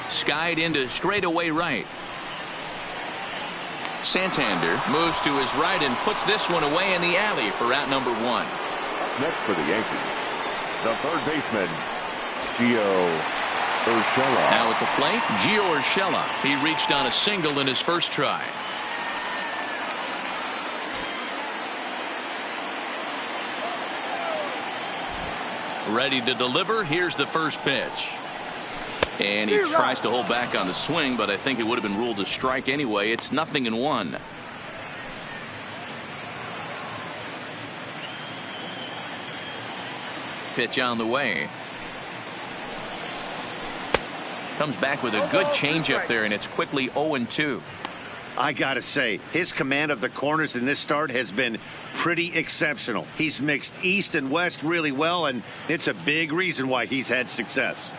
Skied into straightaway right. Santander moves to his right and puts this one away in the alley for out number one. Next for the Yankees, the third baseman, Gio Urshela. Now at the plate, Gio Urshela. He reached on a single in his first try. Ready to deliver. Here's the first pitch. And he tries to hold back on the swing, but I think it would have been ruled a strike anyway. It's 0-1. Pitch on the way. Comes back with a good changeup there, and it's quickly 0-2. I got to say, his command of the corners in this start has been pretty exceptional. He's mixed east and west really well, and it's a big reason why he's had success.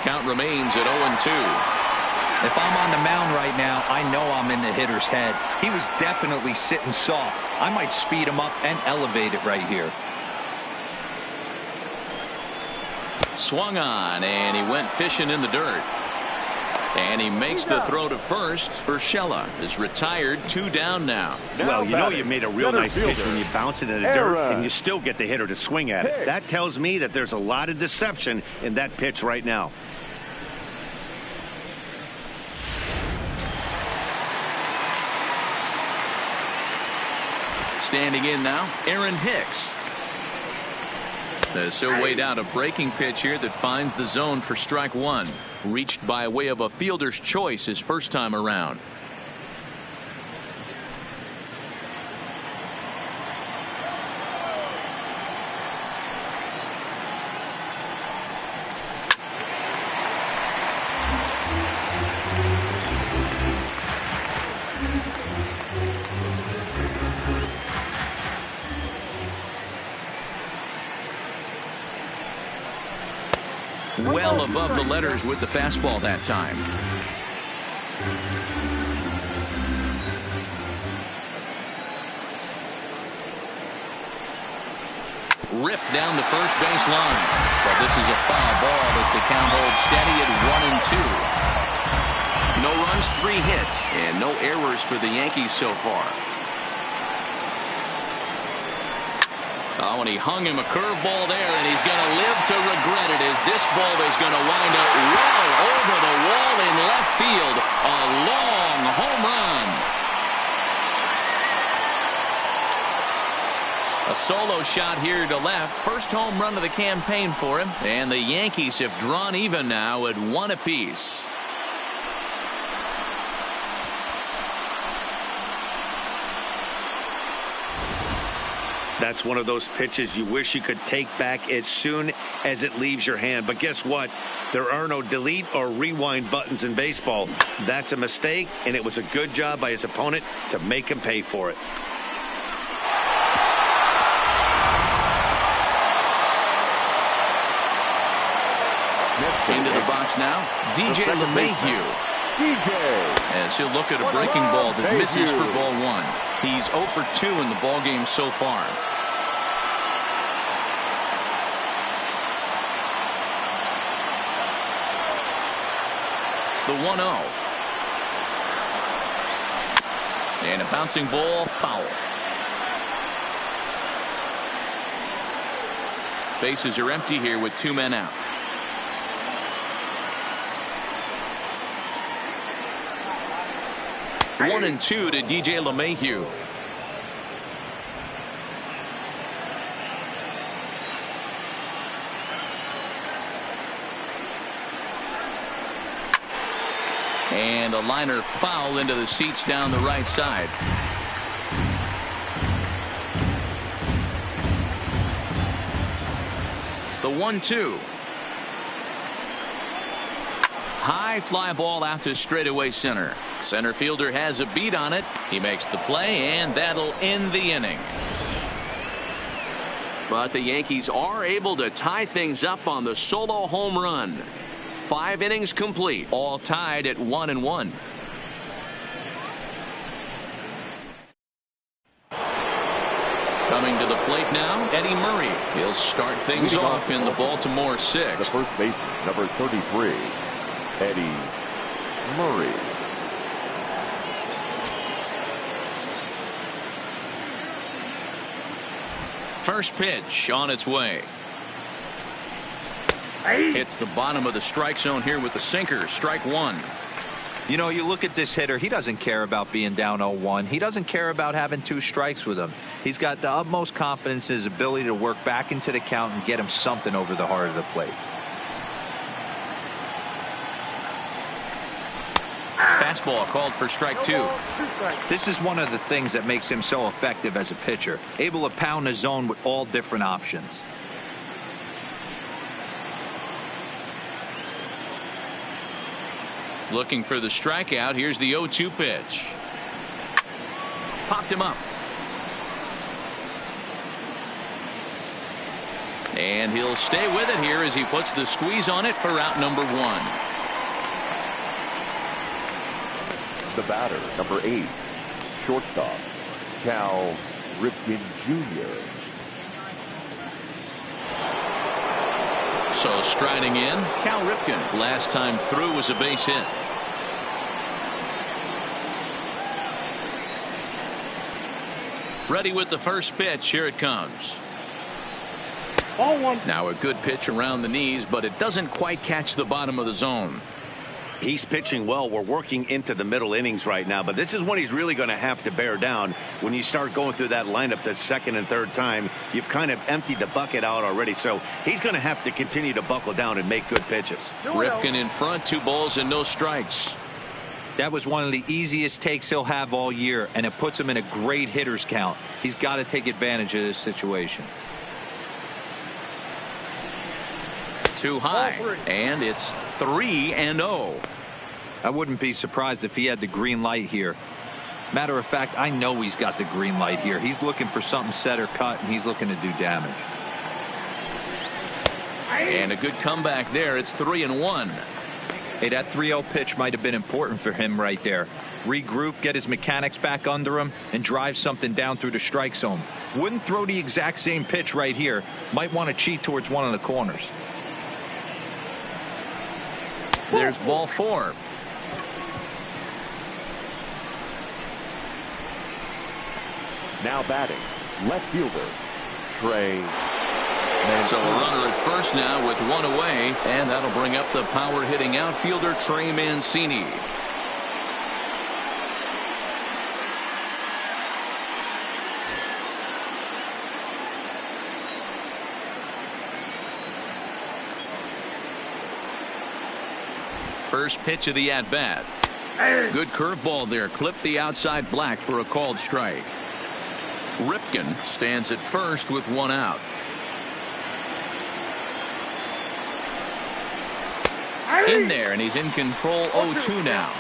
Count remains at 0-2. If I'm on the mound right now, I know I'm in the hitter's head. He was definitely sitting soft. I might speed him up and elevate it right here. Swung on, and he went fishing in the dirt. And he makes the throw to first. Urshela is retired, 2 down now. Well, you know you made a real nice pitch when you bounce it in the dirt and you still get the hitter to swing at it. That tells me that there's a lot of deception in that pitch right now. Standing in now, Aaron Hicks. As he'll wait out a breaking pitch here that finds the zone for strike one. Reached by way of a fielder's choice his first time around. Well above the letters with the fastball that time. Ripped down the first base line. But this is a foul ball as the count holds steady at 1-2. No runs, 3 hits, and no errors for the Yankees so far. Oh, and he hung him a curveball there, and he's going to live to regret it as this ball is going to wind up well over the wall in left field. A long home run. A solo shot here to left. First home run of the campaign for him, and the Yankees have drawn even now at 1 apiece. That's one of those pitches you wish you could take back as soon as it leaves your hand. But guess what? There are no delete or rewind buttons in baseball. That's a mistake, and it was a good job by his opponent to make him pay for it. Into the box now, DJ LeMahieu. As he'll look at a breaking ball that misses for ball 1. He's 0 for 2 in the ball game so far. The 1-0. And a bouncing ball, foul. Bases are empty here with 2 men out. 1-2 to DJ LeMahieu. And a liner foul into the seats down the right side. The 1-2. high fly ball out to straightaway center. Center fielder has a beat on it. He makes the play, and that'll end the inning. But the Yankees are able to tie things up on the solo home run. 5 innings complete, all tied at 1-1. Coming to the plate now, Eddie Murray. He'll start things off in the Baltimore 6th. The first baseman, number 33, Eddie Murray. First pitch on its way. Hits the bottom of the strike zone here with the sinker. Strike one. You know, you look at this hitter, he doesn't care about being down 0-1. He doesn't care about having 2 strikes with him. He's got the utmost confidence in his ability to work back into the count and get him something over the heart of the plate. Fastball called for strike 2. This is one of the things that makes him so effective as a pitcher, able to pound the zone with all different options. Looking for the strikeout. Here's the 0-2 pitch. Popped him up. And he'll stay with it here as he puts the squeeze on it for out number 1. The batter, number 8, shortstop, Cal Ripken Jr. So striding in, Cal Ripken. Last time through was a base hit. Ready with the first pitch. Here it comes. Ball 1. Now a good pitch around the knees, but it doesn't quite catch the bottom of the zone. He's pitching well. We're working into the middle innings right now, but this is when he's really going to have to bear down. When you start going through that lineup the second and third time, you've kind of emptied the bucket out already, so he's going to have to continue to buckle down and make good pitches. Ripken in front, 2 balls and no strikes. That was one of the easiest takes he'll have all year, and it puts him in a great hitter's count. He's got to take advantage of this situation. Too high, and it's 3-0. I wouldn't be surprised if he had the green light here. Matter of fact, I know he's got the green light here. He's looking for something set or cut, and he's looking to do damage. And a good comeback there. It's 3-1. Hey, that 3-0 pitch might have been important for him right there. Regroup, get his mechanics back under him, and drive something down through the strike zone. Wouldn't throw the exact same pitch right here. Might want to cheat towards one of the corners. There's ball 4. Now batting, left fielder, Trey. So a runner at first now with 1 away, and that'll bring up the power hitting outfielder Trey Mancini. First pitch of the at-bat. Good curveball there. Clipped the outside black for a called strike. Ripken stands at first with 1 out. In there, and he's in control. 0-2 now.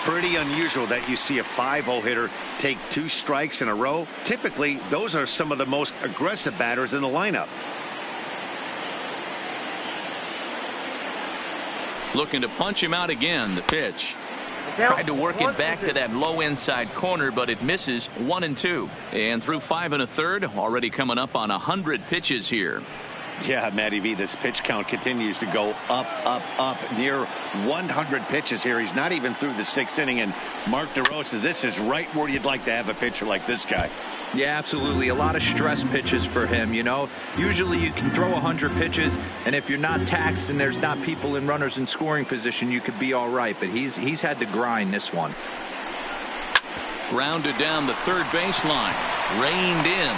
Pretty unusual that you see a 5-0 hitter take 2 strikes in a row. Typically, those are some of the most aggressive batters in the lineup. Looking to punch him out again. The pitch. Tried to work it back to that low inside corner, but it misses. 1-2. And through 5 1/3, already coming up on 100 pitches here. Yeah, Matty V, this pitch count continues to go up, up, up, near 100 pitches here. He's not even through the 6th inning, and Mark DeRosa, this is right where you'd like to have a pitcher like this guy. Yeah, absolutely. A lot of stress pitches for him, you know. Usually you can throw 100 pitches, and if you're not taxed and there's not people in runners in scoring position, you could be all right. But he's had to grind this one. Grounded down the third baseline. Reined in.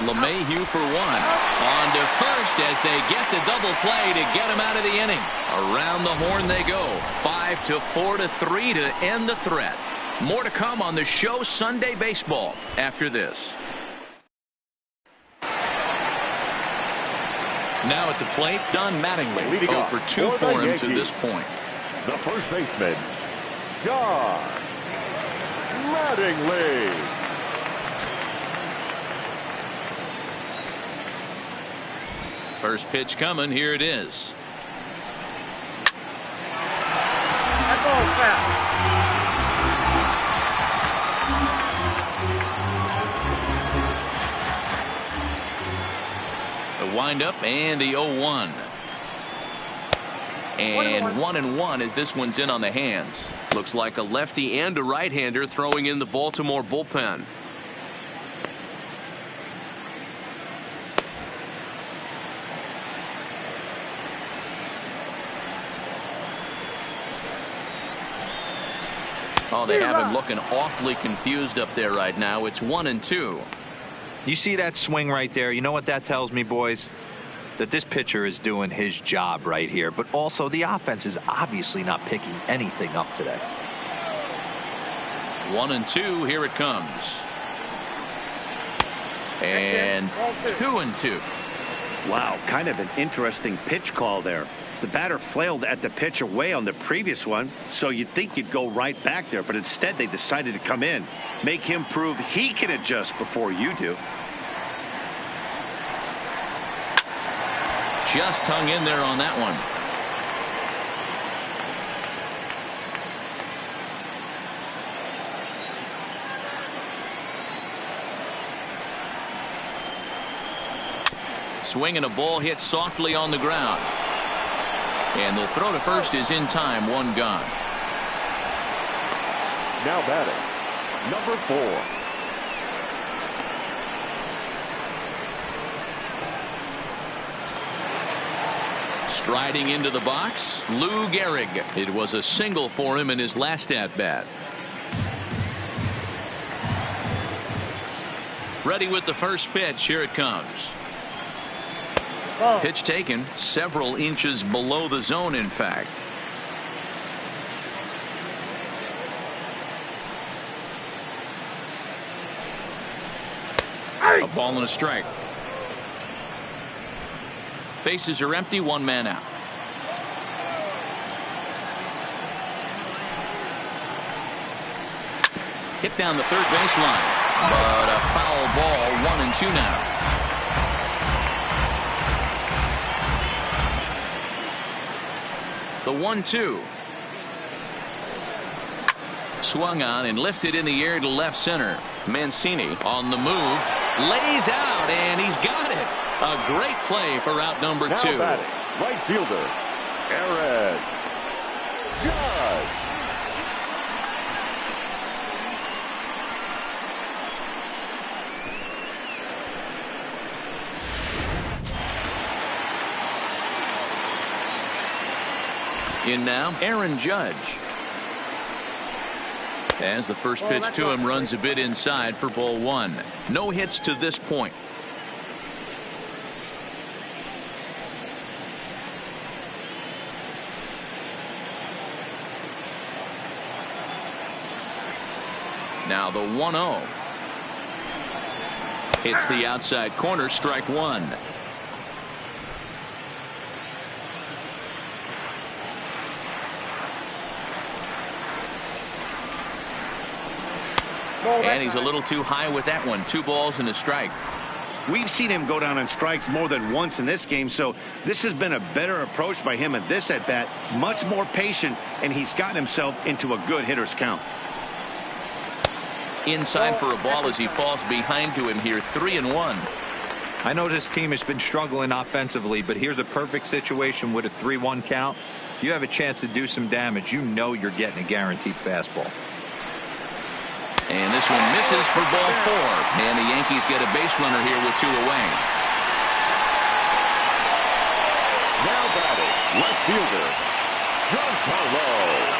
LeMahieu for 1. On to first as they get the double play to get him out of the inning. Around the horn they go. 5-4 to 3 to end the threat. More to come on the show Sunday Baseball after this. Now at the plate, Don Mattingly. 0 for 2 for him to this point. the first baseman, John Mattingly. First pitch coming. Here it is. That ball's foul. The windup and the 0-1. And 1-1 as this one's in on the hands. Looks like a lefty and a right-hander throwing in the Baltimore bullpen. Oh, they have him looking awfully confused up there right now. It's 1-2. You see that swing right there? You know what that tells me, boys? That this pitcher is doing his job right here. But also the offense is obviously not picking anything up today. 1-2. Here it comes. And 2-2. Wow, kind of an interesting pitch call there. The batter flailed at the pitch away on the previous one, so you'd think you'd go right back there, but instead they decided to come in, make him prove he can adjust before you do. Just hung in there on that one. Swinging a ball hit softly on the ground. And the throw to first is in time. One gone. Now batting, number 4. Striding into the box, Lou Gehrig. It was a single for him in his last at-bat. Ready with the first pitch. Here it comes. Pitch taken several inches below the zone, in fact. A ball and a strike. Bases are empty. One man out. Hit down the third baseline, but a foul ball. 1-2 now. The 1-2. Swung on and lifted in the air to left center. Mancini on the move. Lays out, and he's got it. A great play for out number 2. Now batting, right fielder, Aaron Judge. In now, Aaron Judge. As the first pitch to him runs a bit inside for ball 1. No hits to this point. Now the 1-0. It's the outside corner. Strike 1. And he's a little too high with that one. 2 balls and a strike. We've seen him go down on strikes more than once in this game, so this has been a better approach by him at this at bat. Much more patient, and he's gotten himself into a good hitter's count. Inside for a ball as he falls behind to him here. 3-1. I know this team has been struggling offensively, but here's a perfect situation with a 3-1 count. You have a chance to do some damage. You know you're getting a guaranteed fastball. And this one misses for ball 4. And the Yankees get a base runner here with 2 away. Now batting, left fielder, Giancarlo.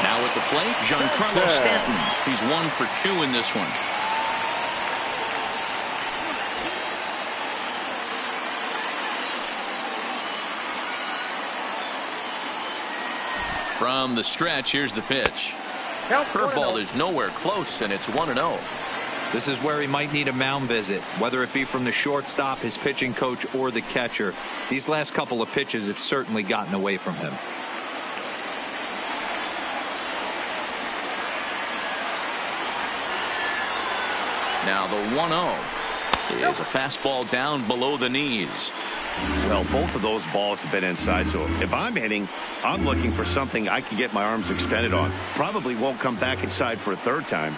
Now at the plate, Giancarlo Stanton. He's 1 for 2 in this one. From the stretch, here's the pitch. Curveball is nowhere close, and it's 1-0. This is where he might need a mound visit, whether it be from the shortstop, his pitching coach, or the catcher. These last couple of pitches have certainly gotten away from him. Now the 1-0 is a fastball down below the knees. Well, both of those balls have been inside, so if I'm hitting, I'm looking for something I can get my arms extended on. Probably won't come back inside for a third time.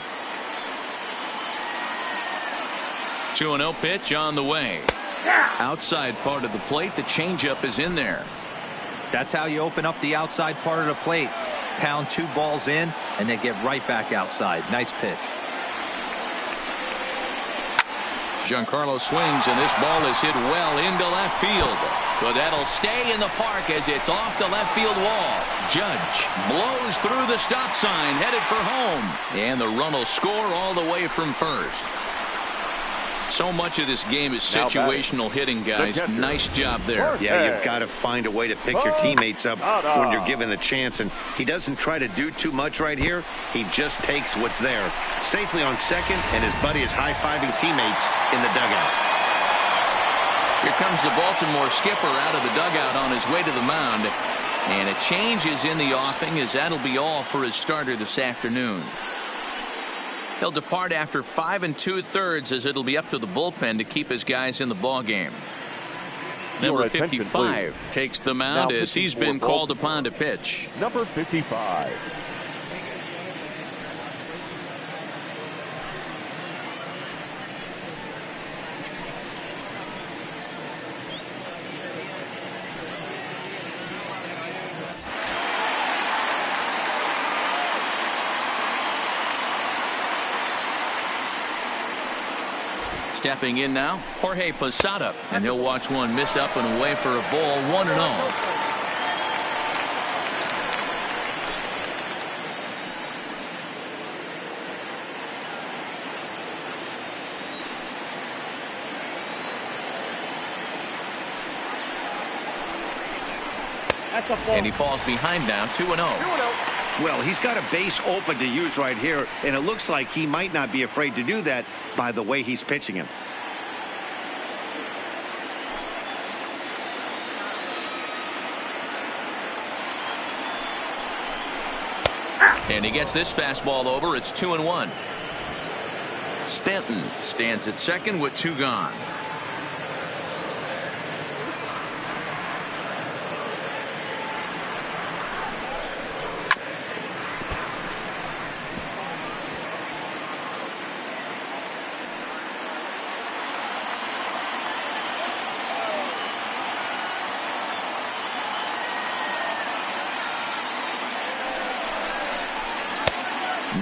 2-0 pitch on the way. Outside part of the plate, the changeup is in there. That's how you open up the outside part of the plate. Pound 2 balls in, and they get right back outside. Nice pitch. Giancarlo swings, and this ball is hit well into left field. But that'll stay in the park as it's off the left field wall. Judge blows through the stop sign, headed for home. And the run will score all the way from first. So much of this game is situational hitting, guys. Nice job there. Yeah, you've got to find a way to pick your teammates up when you're given the chance. And he doesn't try to do too much right here. He just takes what's there. Safely on second, and his buddy is high-fiving teammates in the dugout. Here comes the Baltimore skipper out of the dugout on his way to the mound. And a change is in the offing, as that'll be all for his starter this afternoon. He'll depart after 5 2/3, as it'll be up to the bullpen to keep his guys in the ball game. Number 55 takes the mound as he's been called upon to pitch. Number 55. Stepping in now, Jorge Posada, and he'll watch one miss up and away for a ball, 1-0. And he falls behind now, 2-0. Well, he's got a base open to use right here, and it looks like he might not be afraid to do that by the way he's pitching him. And he gets this fastball over. It's 2-1. Stanton stands at second with 2 gone.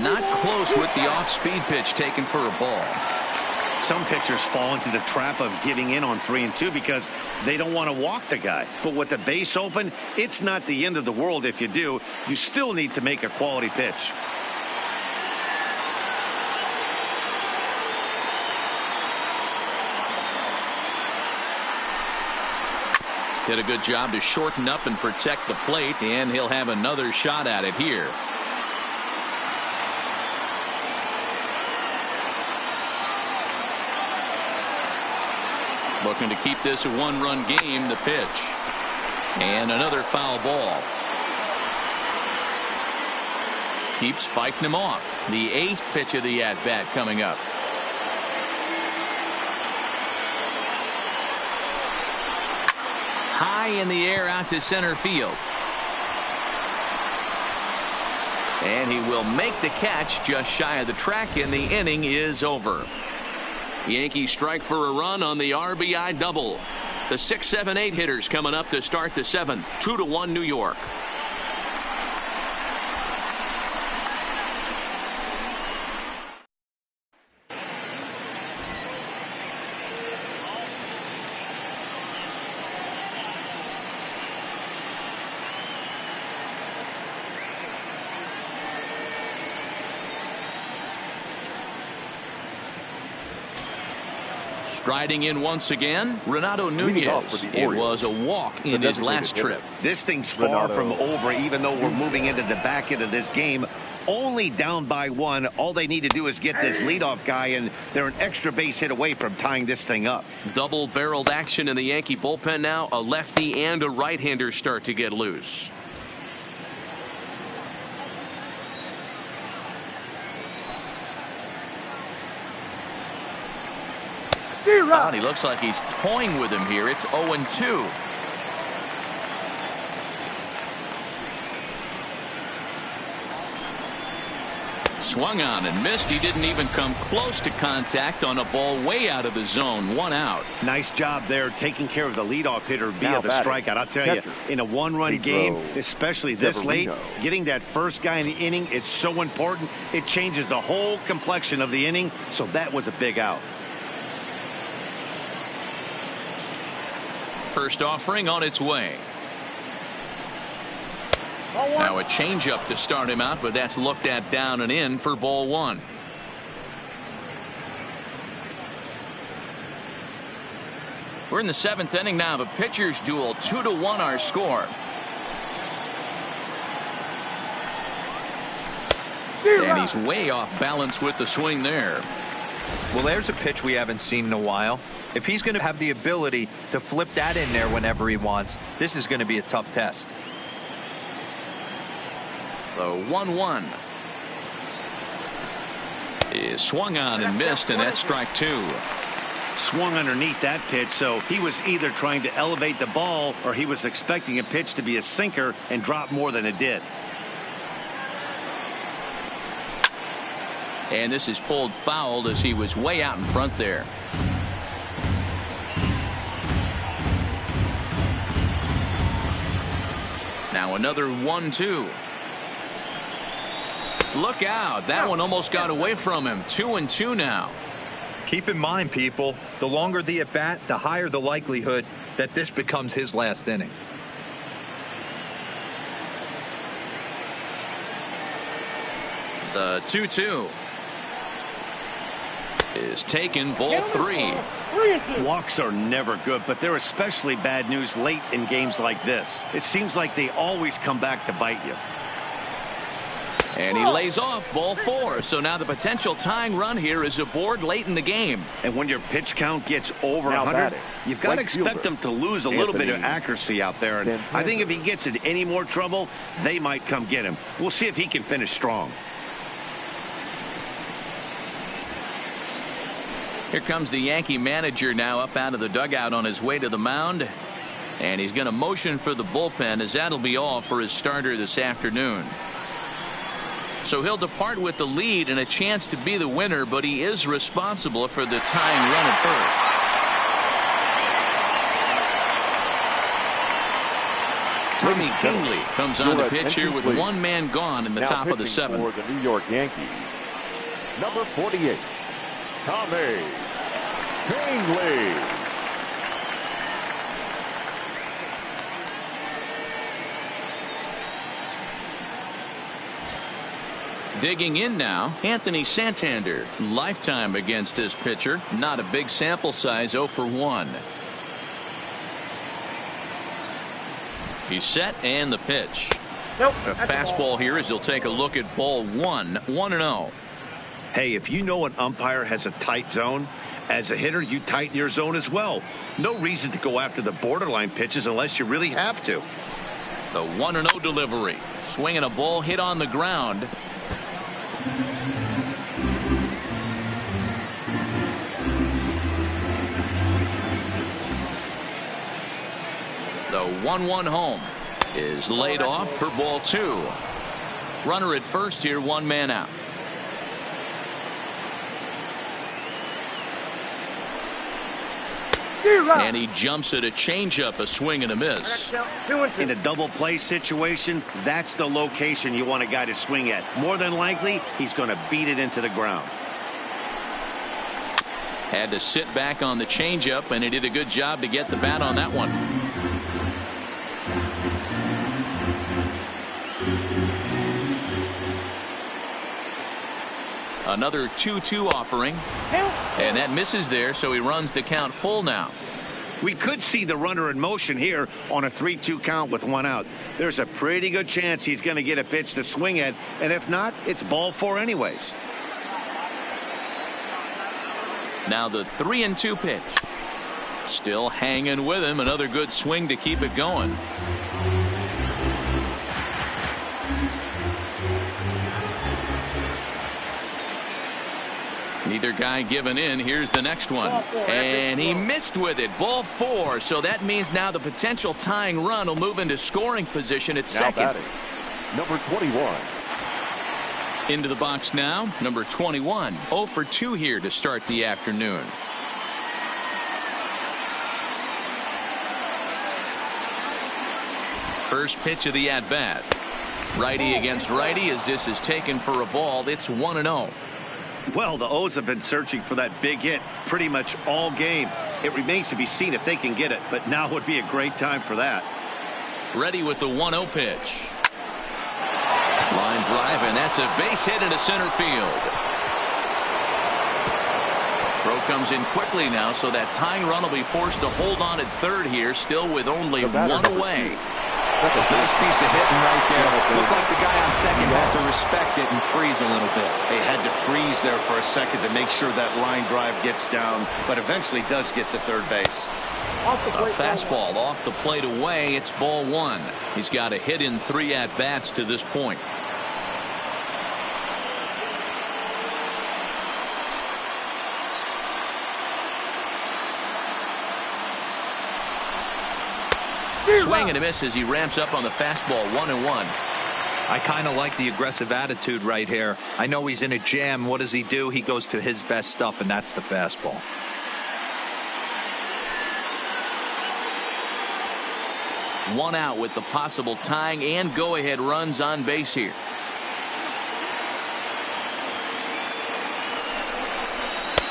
Not close with the off-speed pitch taken for a ball. Some pitchers fall into the trap of giving in on 3 and 2 because they don't want to walk the guy. But with the base open, it's not the end of the world if you do. You still need to make a quality pitch. Did a good job to shorten up and protect the plate, and he'll have another shot at it here. Looking to keep this a 1-run game, the pitch. And another foul ball. Keeps fighting him off. The 8th pitch of the at-bat coming up. High in the air out to center field. And he will make the catch just shy of the track, and the inning is over. Yankees strike for a run on the RBI double. The 6, 7, 8 hitters coming up to start the 7th. 2-1 New York. Striding in once again, Renato Nunez. It was a walk in his last trip. This thing's far from over, even though we're moving into the back end of this game. Only down by 1. All they need to do is get this leadoff guy, and they're an extra base hit away from tying this thing up. Double-barreled action in the Yankee bullpen now. A lefty and a right-hander start to get loose. And he looks like he's toying with him here. It's 0-2. Swung on and missed. He didn't even come close to contact on a ball way out of the zone. 1 out. Nice job there taking care of the leadoff hitter via the strikeout. I'll tell you, in a one-run game, especially this late, getting that first guy in the inning, it's so important. It changes the whole complexion of the inning, so that was a big out. First offering on its way. Now a changeup to start him out, but that's looked at down and in for ball 1. We're in the 7th inning now of a pitcher's duel. 2-1 our score. And he's way off balance with the swing there. Well, there's a pitch we haven't seen in a while. If he's going to have the ability to flip that in there whenever he wants, this is going to be a tough test. The 1-1 is swung on and missed, and that's strike 2. Swung underneath that pitch, so he was either trying to elevate the ball or he was expecting a pitch to be a sinker and drop more than it did. And this is pulled fouled as he was way out in front there. Now another 1-2. Look out. That one almost got away from him. 2-2 now. Keep in mind, people, the longer the at bat, the higher the likelihood that this becomes his last inning. The 2-2 is taken. Ball 3. Walks are never good, but they're especially bad news late in games like this. It seems like they always come back to bite you. And he lays off ball 4. So now the potential tying run here is aboard late in the game. And when your pitch count gets over 100, you've got to expect them to lose a little bit of accuracy out there. And I think if he gets in any more trouble, they might come get him. We'll see if he can finish strong. Here comes the Yankee manager now up out of the dugout on his way to the mound. And he's going to motion for the bullpen, as that'll be all for his starter this afternoon. So he'll depart with the lead and a chance to be the winner, but he is responsible for the tying run at first. Tommy Kingley comes on the pitch here with 1 man gone in the top of the 7th. For the New York Yankees, number 48, Tommy Kingley. Digging in now, Anthony Santander. Lifetime against this pitcher. Not a big sample size, 0 for 1. He's set, and the pitch. Nope. A fastball here as he'll take a look at ball 1. 1-0. Hey, if you know an umpire has a tight zone, as a hitter, you tighten your zone as well. No reason to go after the borderline pitches unless you really have to. The 1-0 delivery. Swinging a ball hit on the ground. The 1-1 home is laid off for ball 2. Runner at first here, 1 man out. And he jumps at a changeup, a swing and a miss. In a double play situation, that's the location you want a guy to swing at. More than likely, he's going to beat it into the ground. Had to sit back on the changeup, and he did a good job to get the bat on that one. Another 2-2 offering, and that misses there, so he runs the count full now. We could see the runner in motion here on a 3-2 count with 1 out. There's a pretty good chance he's going to get a pitch to swing at, and if not, it's ball 4 anyways. Now the 3-2 pitch. Still hanging with him. Another good swing to keep it going. Neither guy giving in. Here's the next one. And he missed with it. Ball 4. So that means now the potential tying run will move into scoring position at second. Now batting, number 21. Into the box now, number 21. 0 for 2 here to start the afternoon. First pitch of the at-bat. Righty against righty as this is taken for a ball. It's 1-0. Well, the O's have been searching for that big hit pretty much all game. It remains to be seen if they can get it, but now would be a great time for that. Ready with the 1-0 pitch. Line drive, and that's a base hit into center field. Throw comes in quickly now, so that tying run will be forced to hold on at third here, still with only one away. Nice piece of hitting right there. Looked like the guy on second has to respect it and freeze a little bit. They had to freeze there for a second to make sure that line drive gets down, but eventually does get to third base. A fastball off the plate away. It's ball 1. He's got a hit in 3 at-bats to this point. Swing and a miss as he ramps up on the fastball. 1-1. I kind of like the aggressive attitude right here. I know he's in a jam. What does he do? He goes to his best stuff, and that's the fastball. One out with the possible tying and go-ahead runs on base here.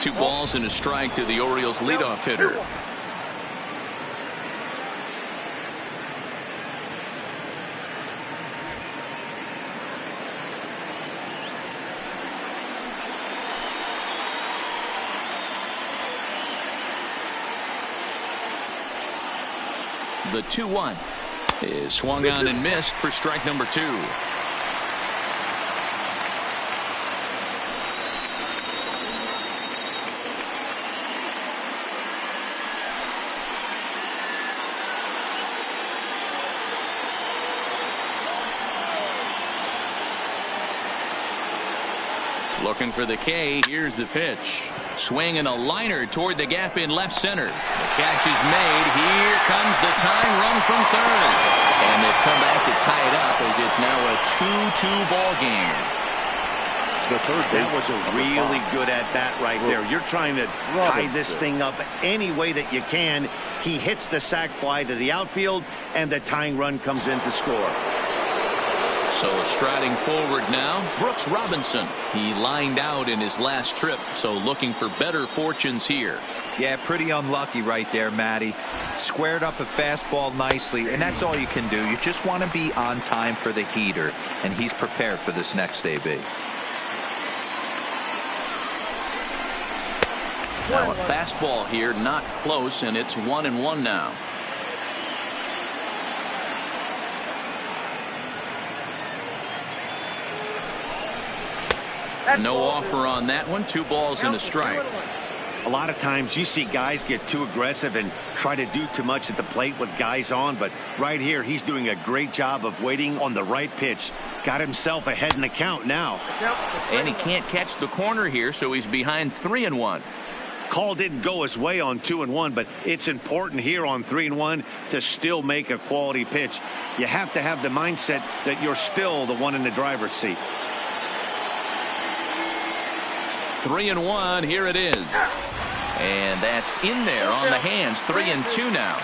Two balls and a strike to the Orioles leadoff hitter. The 2-1 is swung on and missed for strike number 2. Looking for the K. Here's the pitch. Swing and a liner toward the gap in left center. The catch is made. Here comes the tying run from third. And they've come back to tie it up as it's now a 2-2 ball game. That was a really good at-bat right there. You're trying to tie this thing up any way that you can. He hits the sac fly to the outfield, and the tying run comes in to score. So striding forward now, Brooks Robinson. He lined out in his last trip, so looking for better fortunes here. Yeah, pretty unlucky right there, Matty. Squared up a fastball nicely, and that's all you can do. You just want to be on time for the heater, and he's prepared for this next AB. Now a fastball here, not close, and it's 1-1 now. No offer on that one. 2 balls and a strike. A lot of times you see guys get too aggressive and try to do too much at the plate with guys on, but right here he's doing a great job of waiting on the right pitch. Got himself ahead in the count now. And he can't catch the corner here, so he's behind 3-1. Call didn't go his way on 2-1, but it's important here on 3-1 to still make a quality pitch. You have to have the mindset that you're still the one in the driver's seat. 3-1. Here it is. And that's in there on the hands. 3-2 now.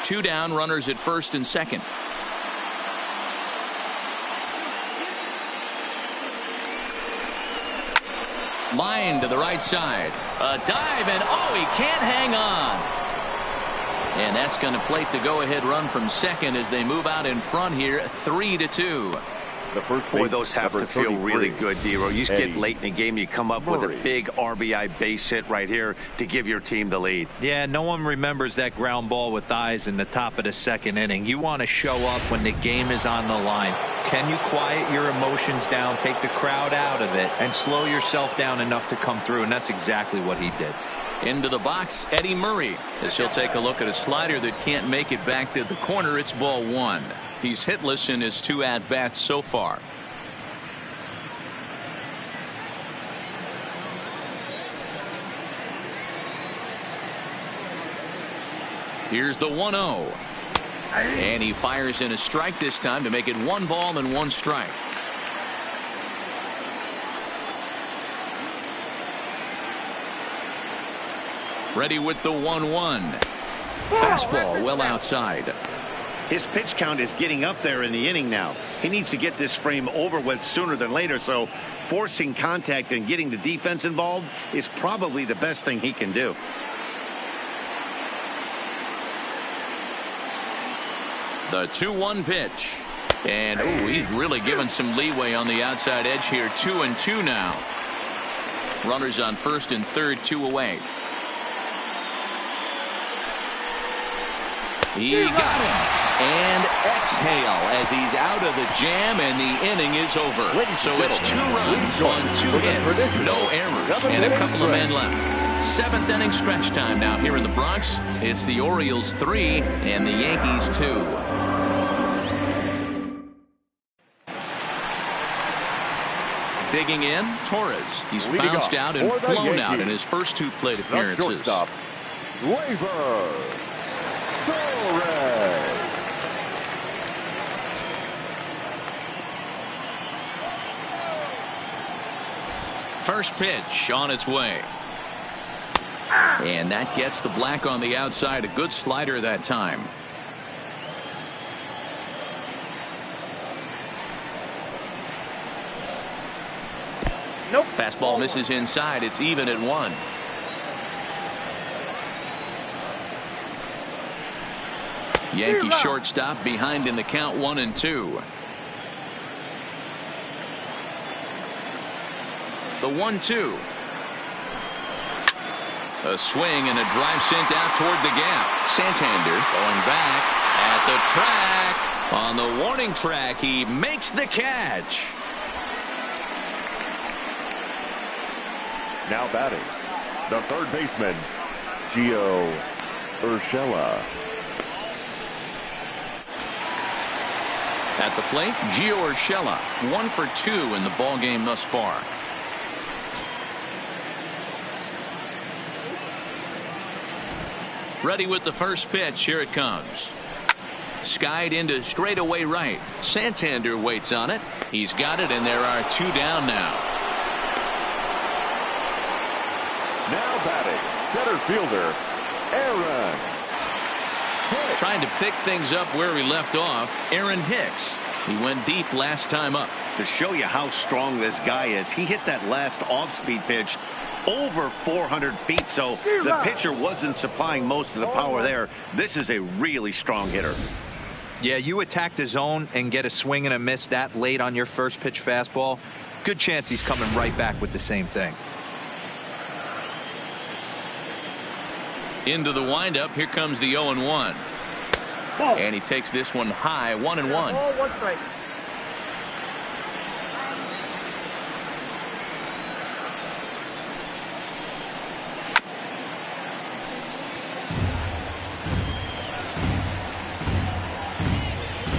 Two down, runners at first and second. Line to the right side. A dive, and oh, he can't hang on. And that's going to plate the go-ahead run from second as they move out in front here, 3-2. The first Boy, those have to feel 33. really good, Dero. You get late in the game, you come up with a big RBI base hit right here to give your team the lead. Yeah, no one remembers that ground ball with eyes in the top of the second inning. You want to show up when the game is on the line. Can you quiet your emotions down, take the crowd out of it, and slow yourself down enough to come through? And that's exactly what he did. Into the box, Eddie Murray, as he'll take a look at a slider that can't make it back to the corner. It's ball one. He's hitless in his 2 at-bats so far. Here's the 1-0. And he fires in a strike this time to make it 1 ball and 1 strike. Ready with the 1-1. Fastball well outside. His pitch count is getting up there in the inning now. He needs to get this frame over with sooner than later, so forcing contact and getting the defense involved is probably the best thing he can do. The 2-1 pitch. And he's really given some leeway on the outside edge here. 2-2 now. Runners on first and third, 2 away. He got him. And exhale as he's out of the jam, and the inning is over. So it's 2 runs on 2 hits, no errors, and a couple of men left. 7th inning stretch time now here in the Bronx. It's the Orioles 3 and the Yankees 2. Digging in, Torres. He's bounced out and flown out in his first 2 plate appearances. First pitch on its way. And that gets the black on the outside. A good slider that time. Nope. Fastball misses inside. It's even at 1. Yankee shortstop behind in the count, 1-2. The 1-2. A swing and a drive sent out toward the gap. Santander going back at the track. On the warning track, he makes the catch. Now batting, the third baseman, Gio Urshela. At the plate, Gio Urshela, 1 for 2 in the ballgame thus far. Ready with the first pitch. Here it comes. Skied into straightaway right. Santander waits on it. He's got it, and there are 2 down now. Now batting, center fielder, Aaron. Trying to pick things up where he left off, Aaron Hicks. He went deep last time up. To show you how strong this guy is, he hit that last off-speed pitch over 400 feet, so the pitcher wasn't supplying most of the power there. This is a really strong hitter. Yeah, you attack the zone and get a swing and a miss that late on your first pitch fastball. Good chance he's coming right back with the same thing. Into the windup. Here comes the 0-1. And he takes this one high, 1-1. Oh, 1 strike.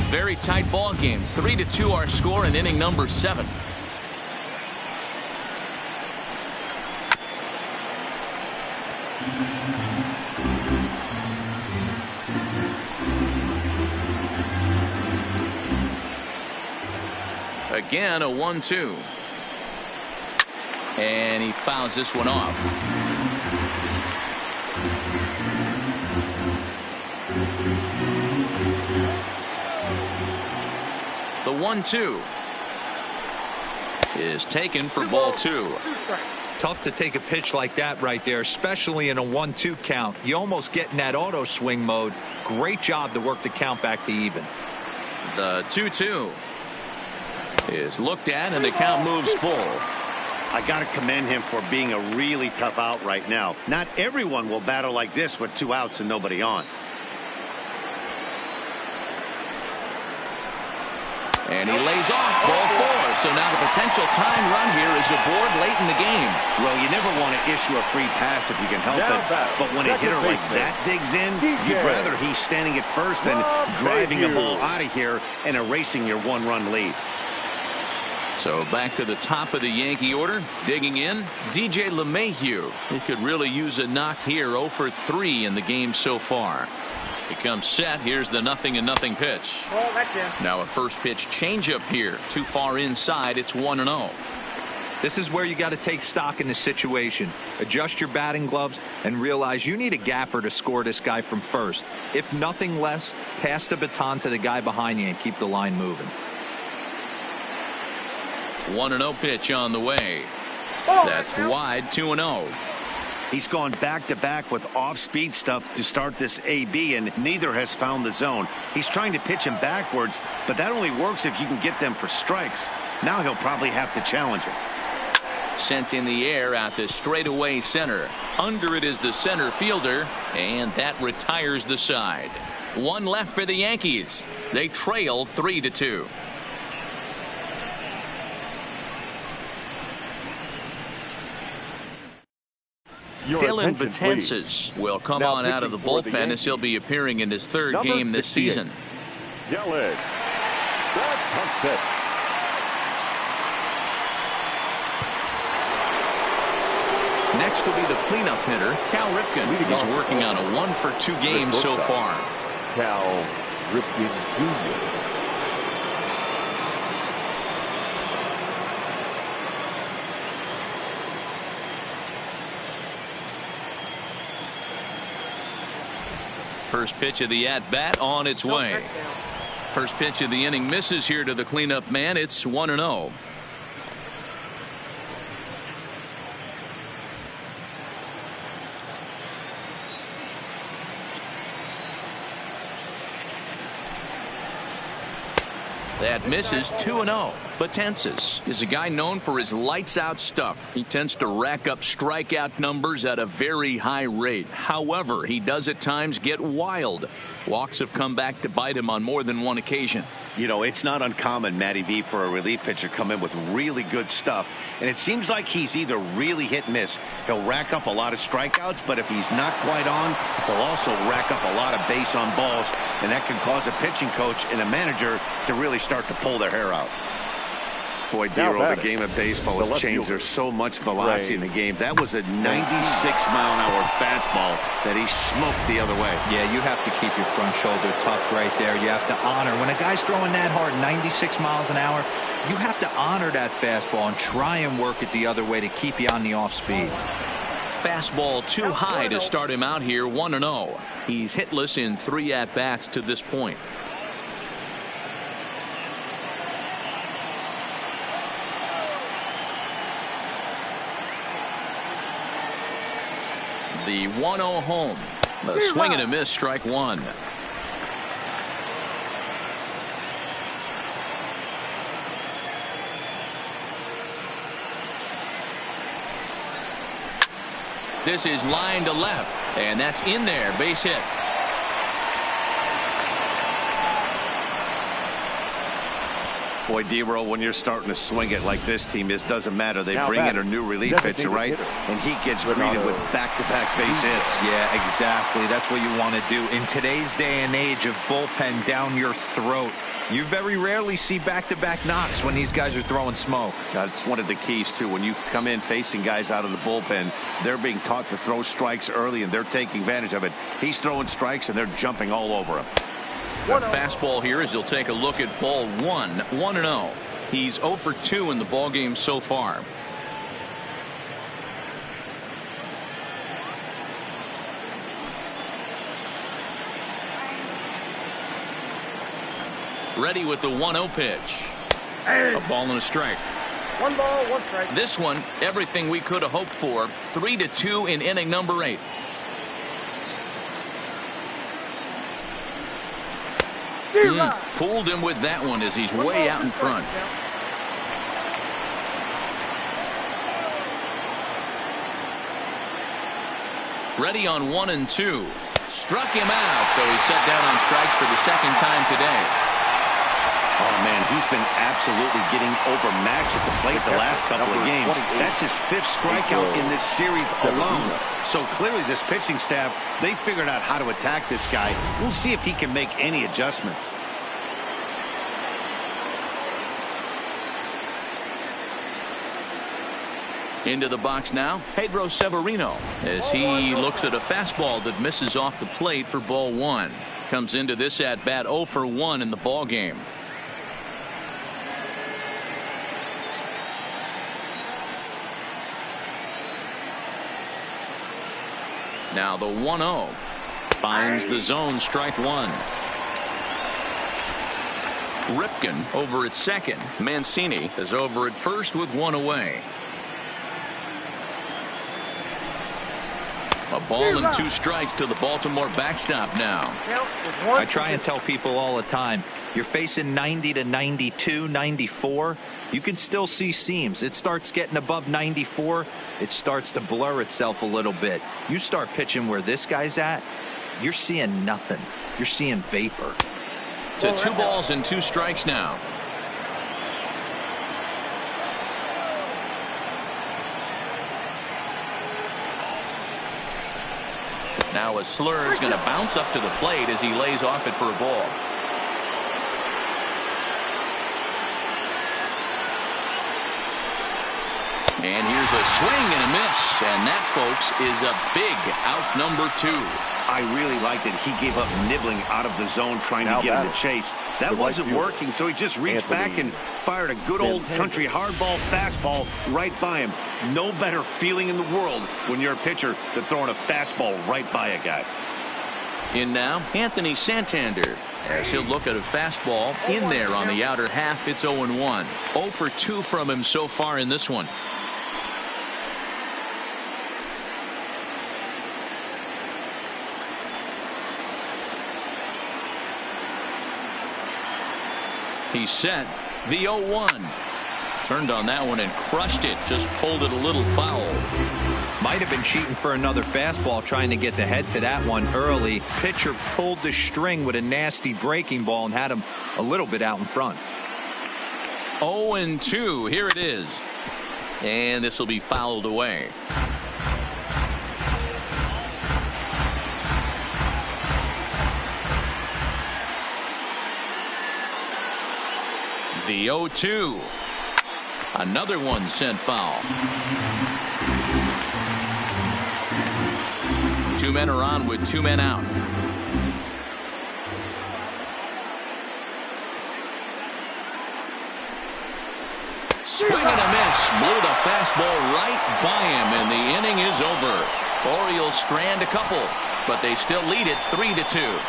Very tight ball game. 3-2 our score in inning number 7. Again, a 1-2. And he fouls this one off. The 1-2 is taken for ball 2. Tough to take a pitch like that right there, especially in a 1-2 count. You almost get in that auto swing mode. Great job to work the count back to even. The 2-2 is looked at, and the count moves full. I got to commend him for being a really tough out right now. Not everyone will battle like this with 2 outs and nobody on. And he lays off ball 4. So now the potential tying run here is aboard late in the game. Well, you never want to issue a free pass if you can help it. But when a hitter like that digs in, you'd rather he's standing at first than driving a ball out of here and erasing your one-run lead. So back to the top of the Yankee order. Digging in, DJ LeMahieu. He could really use a knock here. 0 for 3 in the game so far. He comes set. Here's the 0-0 pitch. Well, that's in. Now a first pitch changeup here. Too far inside. It's 1-0. This is where you got to take stock in the situation. Adjust your batting gloves and realize you need a gapper to score this guy from first. If nothing less, pass the baton to the guy behind you and keep the line moving. 1-0 pitch on the way. That's wide. 2-0. He's gone back-to-back with off-speed stuff to start this AB, and neither has found the zone. He's trying to pitch him backwards, but that only works if you can get them for strikes. Now he'll probably have to challenge him. Sent in the air out to straightaway center. Under it is the center fielder, and that retires the side. One left for the Yankees. They trail 3-2. Dylan Betances will come on out of the bullpen as he'll be appearing in his third game this season. Dylan Betances. Next will be the cleanup hitter, Cal Ripken. He's working on a 1 for 2 game so far. Cal Ripken Jr. First pitch of the at-bat on its way. First pitch of the inning misses here to the cleanup man. It's 1-0. That misses. 2-0. Betances is a guy known for his lights-out stuff. He tends to rack up strikeout numbers at a very high rate. However, he does at times get wild. Walks have come back to bite him on more than one occasion. You know, it's not uncommon, Matty V, for a relief pitcher to come in with really good stuff. And it seems like he's either really hit and miss. He'll rack up a lot of strikeouts, but if he's not quite on, he'll also rack up a lot of base on balls. And that can cause a pitching coach and a manager to really start to pull their hair out. Boy, Dero, the game of baseball has changed. There's so much velocity in the game. That was a 96-mile-an-hour fastball that he smoked the other way. Yeah, you have to keep your front shoulder tucked right there. You have to honor. When a guy's throwing that hard, 96 miles an hour, you have to honor that fastball and try and work it the other way to keep you on the off speed. Fastball too high to start him out here. 1-0. He's hitless in 3 at-bats to this point. The 1-0 home. A swing and a miss, strike one. This is line to left, and that's in there. Base hit. Boy, D-Roll, when you're starting to swing it like this team is, doesn't matter. They bring in a new relief pitcher, right? And he gets greeted with back-to-back base hits. Yeah, exactly. That's what you want to do. In today's day and age of bullpen down your throat, you very rarely see back-to-back knocks when these guys are throwing smoke. That's one of the keys, too. When you come in facing guys out of the bullpen, they're being taught to throw strikes early, and they're taking advantage of it. He's throwing strikes, and they're jumping all over him. A fastball here as he'll take a look at ball one. 1-0. He's 0 for 2 in the ballgame so far. Hey. Ready with the 1-0 pitch. A ball and a strike. 1 ball, 1 strike. This one, everything we could have hoped for. 3-2 in inning number 8. Fooled him with that one as he's way out in front. Ready on 1 and 2. Struck him out, so he's set down on strikes for the second time today. Oh, man, he's been absolutely getting overmatched at the plate the last couple of games. That's his 5th strikeout in this series alone. So clearly this pitching staff, they figured out how to attack this guy. We'll see if he can make any adjustments. Into the box now, Pedro Severino, as he looks at a fastball that misses off the plate for ball 1. Comes into this at bat 0 for 1 in the ball game. Now the 1-0 finds the zone, strike 1. Ripken over at second. Mancini is over at first with 1 away. A ball and 2 strikes to the Baltimore backstop now. I try and tell people all the time, you're facing 90 to 92, 94. You can still see seams. It starts getting above 94. It starts to blur itself a little bit. You start pitching where this guy's at, you're seeing nothing. You're seeing vapor. To 2 balls and 2 strikes now. Now a slur is going to bounce up to the plate as he lays off it for a ball. And here's a swing and a miss, and that, folks, is a big out number 2. I really liked it. He gave up nibbling out of the zone trying to get him to chase. That wasn't working, so he just reached back and fired a good old country hardball fastball right by him. No better feeling in the world when you're a pitcher than throwing a fastball right by a guy. In now, Anthony Santander, as he'll look at a fastball in there on the outer half. It's 0-1. 0 for 2 from him so far in this one. He's set. The 0-1. Turned on that one and crushed it. Just pulled it a little foul. Might have been cheating for another fastball, trying to get the head to that one early. Pitcher pulled the string with a nasty breaking ball and had him a little bit out in front. 0-2. Here it is. And this will be fouled away. The 0-2. Another one sent foul. 2 men are on with 2 men out. Swing and a miss. Blew the fastball right by him, and the inning is over. Orioles strand a couple, but they still lead it 3-2.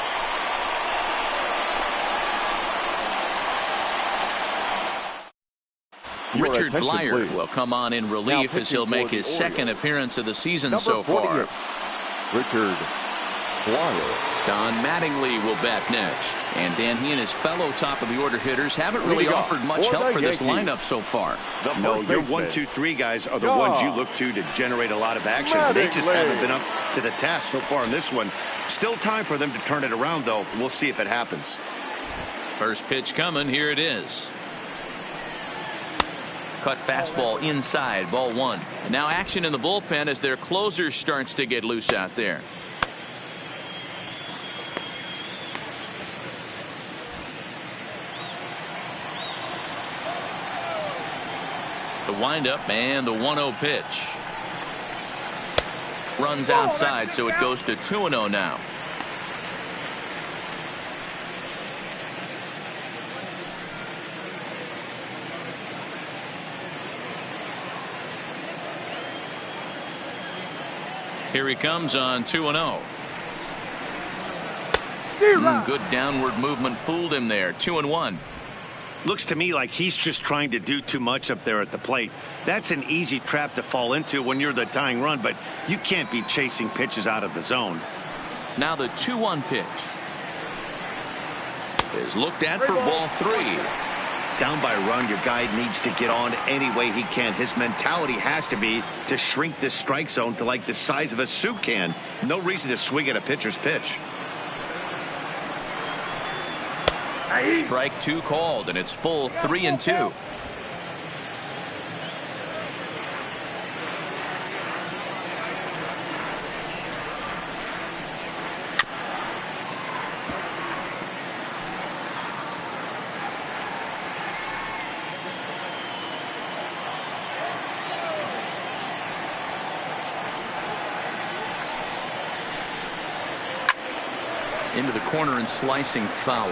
Richard Blyer will come on in relief as he'll make his 2nd appearance of the season so far. Richard Blyer. Don Mattingly will bat next. And Dan, he and his fellow top of the order hitters haven't really offered much help for this lineup so far. No, your 1, 2, 3 guys are the ones you look to generate a lot of action. They just haven't been up to the task so far in this one. Still time for them to turn it around, though. We'll see if it happens. First pitch coming. Here it is. Cut fastball inside, ball 1. Now action in the bullpen as their closer starts to get loose out there. The windup and the 1-0 pitch. Runs outside, so it goes to 2-0 now. Here he comes on 2-0. Good downward movement fooled him there. 2-1. Looks to me like he's just trying to do too much up there at the plate. That's an easy trap to fall into when you're the tying run, but you can't be chasing pitches out of the zone. Now the 2-1 pitch is looked at for ball 3. Down by a run, your guy needs to get on any way he can. His mentality has to be to shrink this strike zone to like the size of a soup can. No reason to swing at a pitcher's pitch. Strike two called, and it's full 3-2. Into the corner and slicing foul.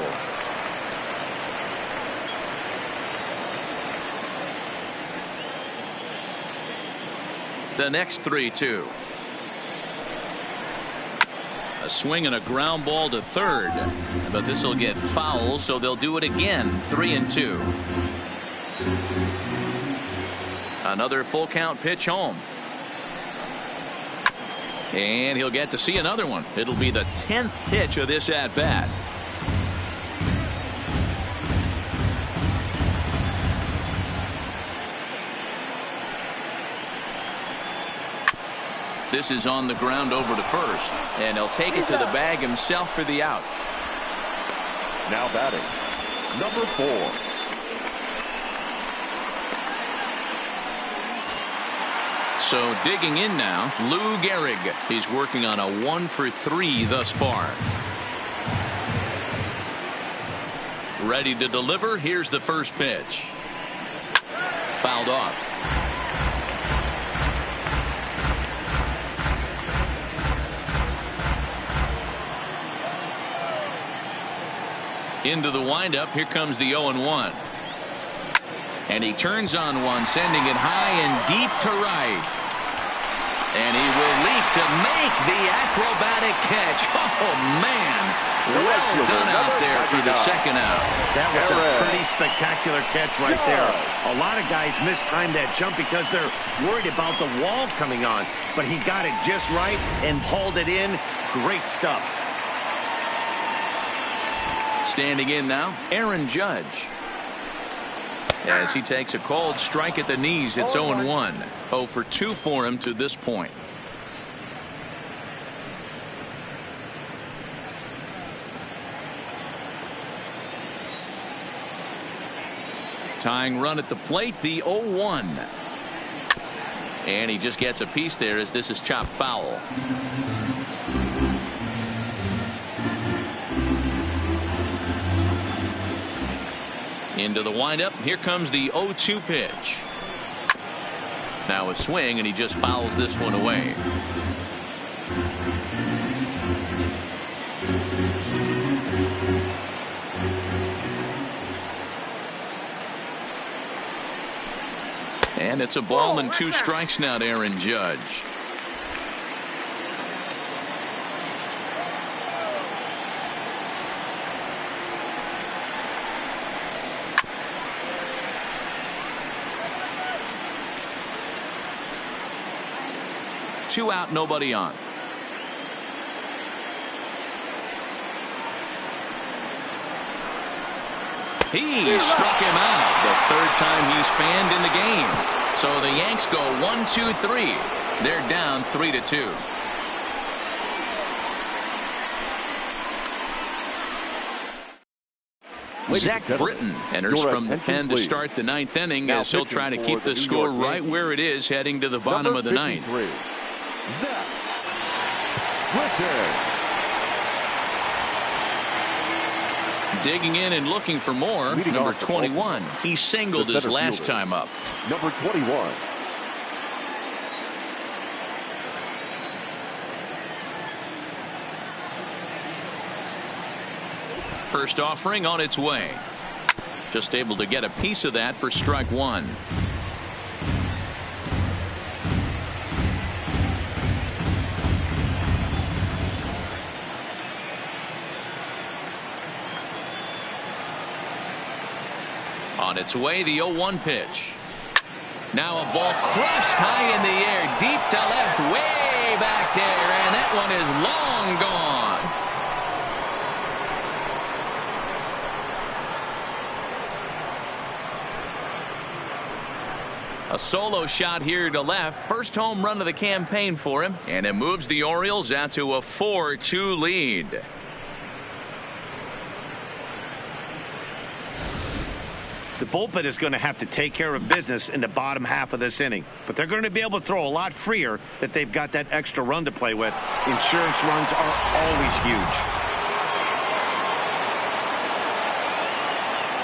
The next 3-2. A swing and a ground ball to third, but this will get foul, so they'll do it again. 3-2. Another full count pitch home. And he'll get to see another one. It'll be the 10th pitch of this at bat. This is on the ground over to first, and he'll take it to the bag himself for the out. Now batting, number 4. So digging in now, Lou Gehrig. He's working on a 1-for-3 thus far. Ready to deliver. Here's the first pitch. Fouled off. Into the windup. Here comes the 0-1. And he turns on one, sending it high and deep to right. And he will leap to make the acrobatic catch. Oh, man. Well done out there for the second out. That was a pretty spectacular catch right there. A lot of guys mistime that jump because they're worried about the wall coming on. But he got it just right and hauled it in. Great stuff. Standing in now, Aaron Judge. As he takes a called strike at the knees, it's 0-1. 0-for-2 for him to this point. Tying run at the plate, the 0-1. And he just gets a piece there as this is chopped foul. Into the windup. Here comes the 0-2 pitch. Now a swing, and he just fouls this one away. And it's a ball and 2 strikes now to Aaron Judge. Two out, nobody on. He struck him out. The third time he's fanned in the game. So the Yanks go 1-2-3. They're down 3-2. Zach Britton enters from the pen to start the 9th inning as he'll try to keep the score right where it is heading to the bottom of the 9th. Zach Britton. Digging in and looking for more. Number 21. He singled his last time up. Number 21. First offering on its way. Just able to get a piece of that for strike one. On its way, the 0-1 pitch. Now a ball crossed high in the air, deep to left, way back there, and that one is long gone. A solo shot here to left. First home run of the campaign for him, and it moves the Orioles out to a 4-2 lead. The bullpen is going to have to take care of business in the bottom half of this inning. But they're going to be able to throw a lot freer that they've got that extra run to play with. Insurance runs are always huge.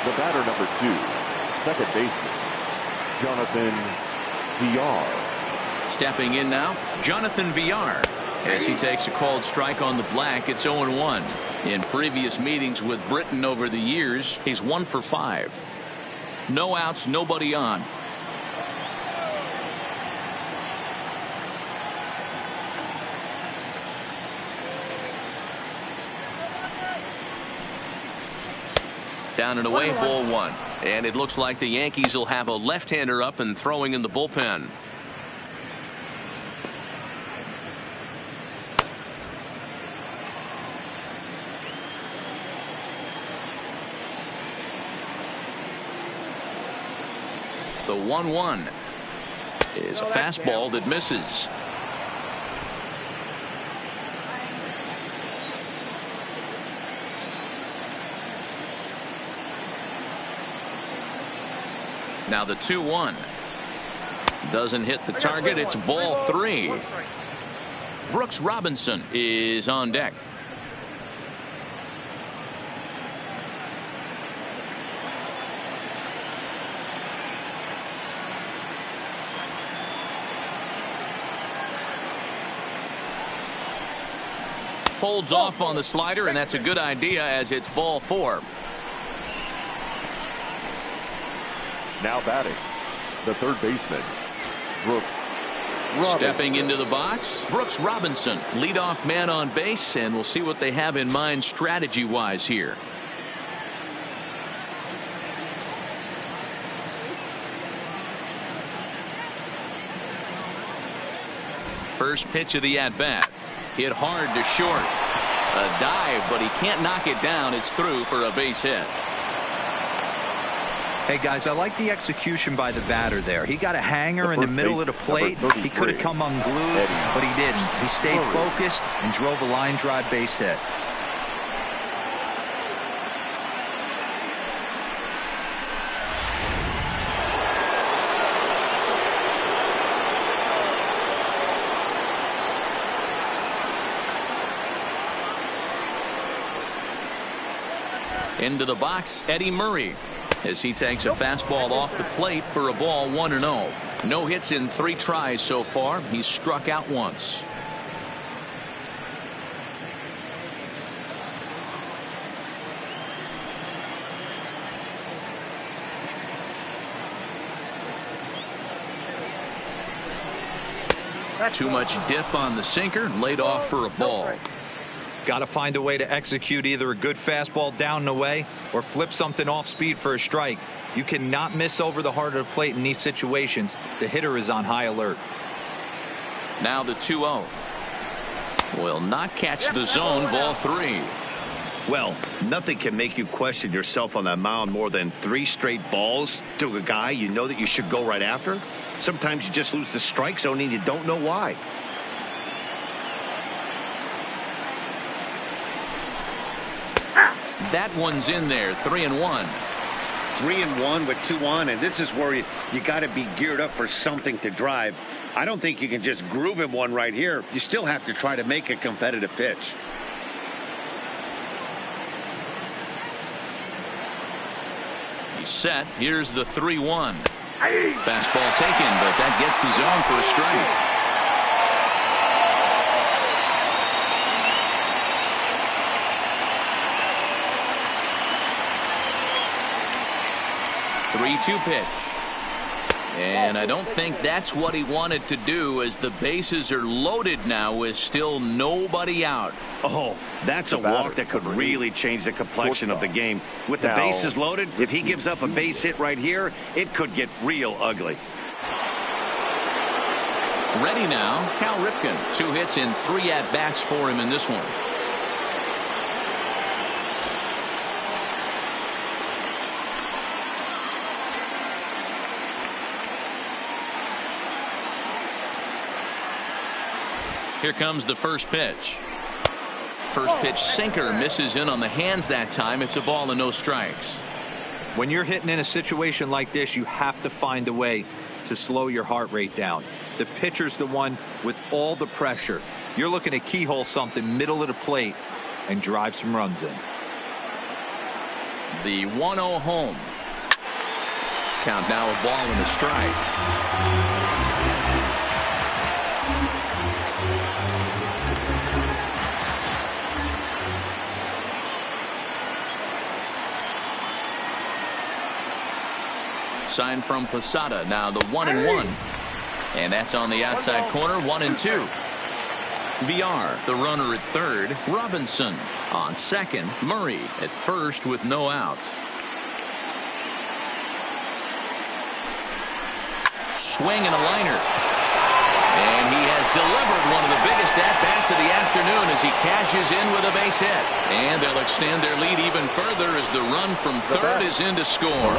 The batter, number 2, second baseman, Jonathan Villar. Stepping in now, Jonathan Villar. As he takes a called strike on the black, it's 0-1. In previous meetings with Britton over the years, he's 1 for 5. No outs, nobody on. Down and away, ball 1. And it looks like the Yankees will have a left-hander up and throwing in the bullpen. The 1-1 is a fastball that misses. Now the 2-1 doesn't hit the target. It's ball 3. Brooks Robinson is on deck. Holds off on the slider, and that's a good idea as it's ball 4. Now batting, the third baseman, Brooks Robinson. Stepping into the box, Brooks Robinson, leadoff man on base, and we'll see what they have in mind strategy-wise here. First pitch of the at-bat. Hit hard to short. A dive, but he can't knock it down. It's through for a base hit. Hey, guys, I like the execution by the batter there. He got a hanger in the middle of the plate. He could have come unglued, but he didn't. He stayed focused and drove a line drive base hit. Into the box, Eddie Murray, as he takes a fastball off the plate for a ball 1-0. No hits in 3 tries so far. He's struck out once. Too much dip on the sinker, laid off for a ball. Got to find a way to execute either a good fastball down and away or flip something off speed for a strike. You cannot miss over the heart of the plate in these situations. The hitter is on high alert. Now the 2-0 will not catch the zone. Ball 3. Well, nothing can make you question yourself on that mound more than 3 straight balls to a guy you know that you should go right after. Sometimes you just lose the strike zone and you don't know why. That one's in there. 3-1. 3-1 with 2 on, and this is where you got to be geared up for something to drive. I don't think you can just groove him one right here. You still have to try to make a competitive pitch. He's set. Here's the 3-1. Fastball taken, but that gets the zone for a strike. 3-2 pitch. And I don't think that's what he wanted to do, as the bases are loaded now with still nobody out. Oh, that's a walk that could really change the complexion of the game. With the bases loaded, if he gives up a base hit right here, it could get real ugly. Ready now, Cal Ripken. 2 hits in 3 at-bats for him in this one. Here comes the first pitch. First pitch sinker misses in on the hands that time. It's a ball and no strikes. When you're hitting in a situation like this, you have to find a way to slow your heart rate down. The pitcher's the one with all the pressure. You're looking to keyhole something middle of the plate and drive some runs in. The 1-0 home. Count now, a ball and a strike. Sign from Posada. Now the 1-1. And that's on the outside corner. 1-2. VR, the runner at third. Robinson on second. Murray at first with no outs. Swing and a liner. And he has delivered one of the biggest at-bats of the afternoon as he cashes in with a base hit. And they'll extend their lead even further as the run from third is in to score.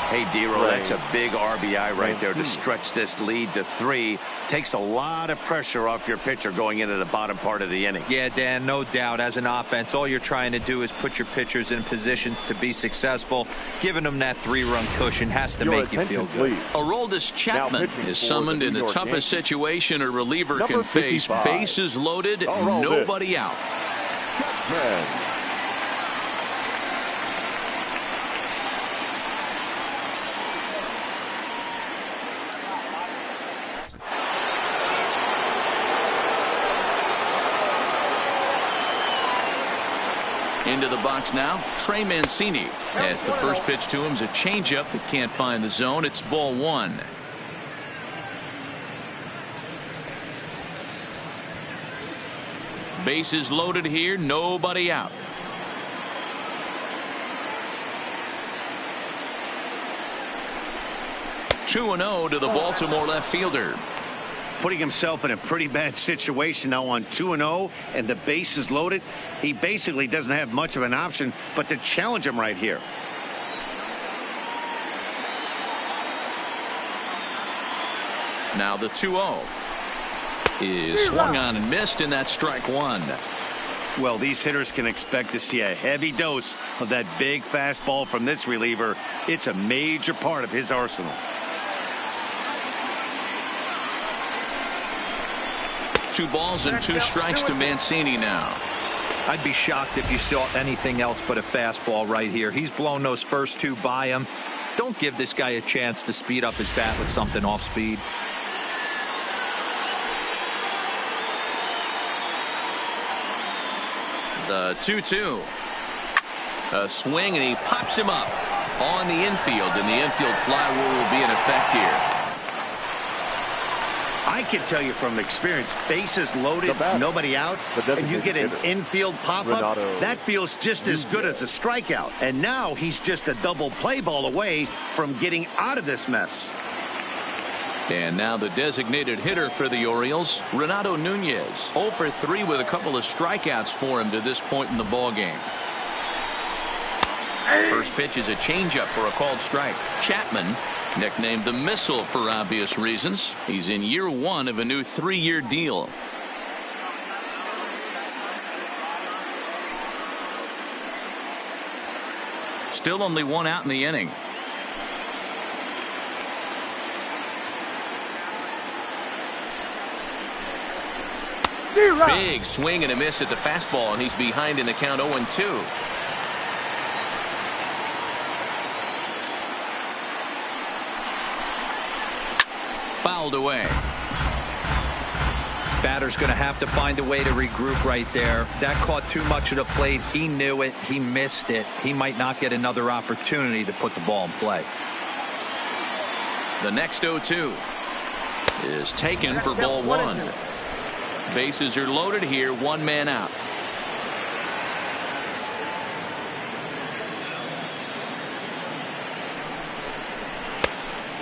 Hey, D-Roll, that's a big RBI right there to stretch this lead to 3. Takes a lot of pressure off your pitcher going into the bottom part of the inning. Yeah, Dan, no doubt. As an offense, all you're trying to do is put your pitchers in positions to be successful. Giving them that 3-run cushion has to make you feel good. Aroldis Chapman is summoned in the toughest situation a reliever can face. Bases loaded, nobody out. Chapman. Into the box now, Trey Mancini. As the first pitch to him is a changeup that can't find the zone. It's ball 1. Bases loaded here, nobody out. Two and 0 to the Baltimore left fielder. Putting himself in a pretty bad situation now on 2-0 and the bases loaded. He basically doesn't have much of an option but to challenge him right here. Now the 2-0 is swung on and missed, and that's strike 1. Well, these hitters can expect to see a heavy dose of that big fastball from this reliever. It's a major part of his arsenal. 2 balls and 2 strikes to Mancini now. I'd be shocked if you saw anything else but a fastball right here. He's blown those first 2 by him. Don't give this guy a chance to speed up his bat with something off speed. The 2-2. A swing, and he pops him up on the infield, and the infield fly rule will be in effect here. I can tell you from experience, bases loaded, nobody out, and you get an infield pop-up, that feels just as good as a strikeout. And now he's just a double play ball away from getting out of this mess. And now the designated hitter for the Orioles, Renato Nunez. 0 for 3 with a couple of strikeouts for him to this point in the ballgame. First pitch is a changeup for a called strike. Chapman, nicknamed the Missile for obvious reasons. He's in year 1 of a new 3-year deal. Still only 1 out in the inning. Big swing and a miss at the fastball, and he's behind in the count 0-2. Fouled away. Batter's going to have to find a way to regroup right there. That caught too much of the plate. He knew it. He missed it. He might not get another opportunity to put the ball in play. The next 0-2 is taken for ball 1. Bases are loaded here. 1 man out.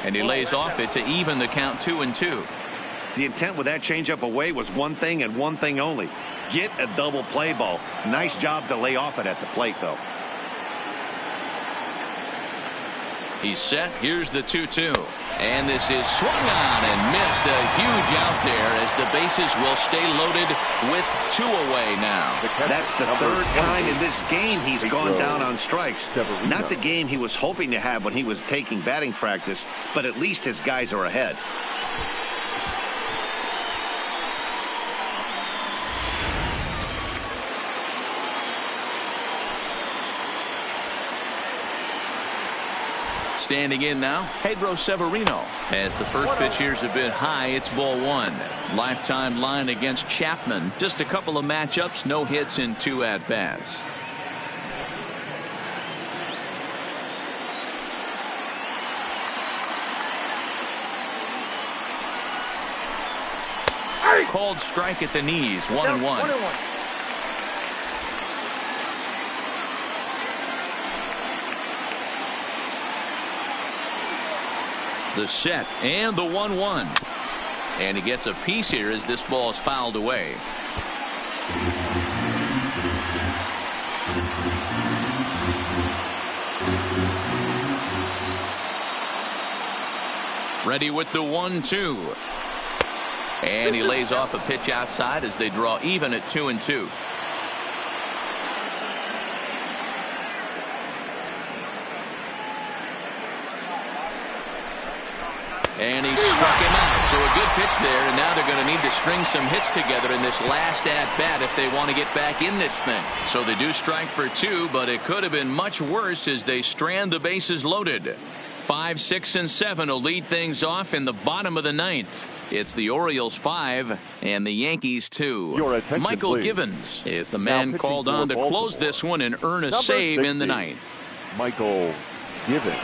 And he lays off it to even the count 2-2. The intent with that changeup away was one thing and one thing only. Get a double play ball. Nice job to lay off it at the plate, though. He's set. Here's the 2-2. And this is swung on and missed. A huge out there as the bases will stay loaded with 2 away now. That's the 3rd time in this game he's gone down on strikes. Not the game he was hoping to have when he was taking batting practice, but at least his guys are ahead. Standing in now, Pedro Severino. As the first pitch here's a bit high, it's ball 1. Lifetime line against Chapman. Just a couple of matchups, no hits in 2 at-bats. Called strike at the knees, 1-1. The set and the 1-1. And he gets a piece here as this ball is fouled away. Ready with the 1-2. And he lays off a pitch outside as they draw even at 2-2. And he struck him out. So a good pitch there, and now they're going to need to string some hits together in this last at-bat if they want to get back in this thing. So they do strike for 2, but it could have been much worse as they strand the bases loaded. 5, 6, and 7 will lead things off in the bottom of the 9th. It's the Orioles 5 and the Yankees 2. Michael please. Givens is the man called on to close this one and earn a save in the 9th. Michael Givens.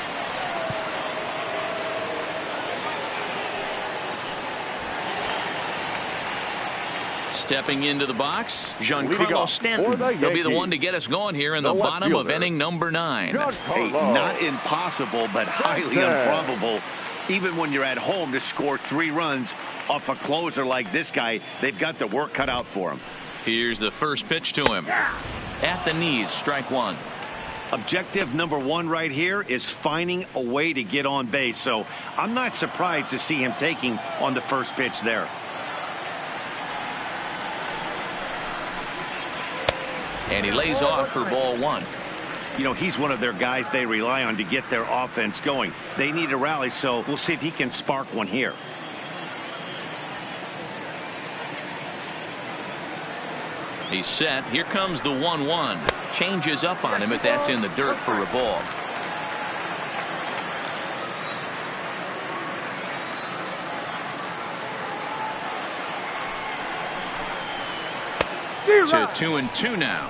Stepping into the box, Giancarlo Stanton. He'll be the one to get us going here in the bottom of inning number 9. Hey, not impossible, but highly improbable. Even when you're at home to score 3 runs off a closer like this guy, they've got the work cut out for him. Here's the first pitch to him. At the knees, strike 1. Objective number 1 right here is finding a way to get on base. So I'm not surprised to see him taking on the first pitch there. And he lays off for ball 1. You know, he's one of their guys they rely on to get their offense going. They need a rally, so we'll see if he can spark one here. He's set. Here comes the 1-1. Changes up on him, but that's in the dirt for a ball. To 2-2 now.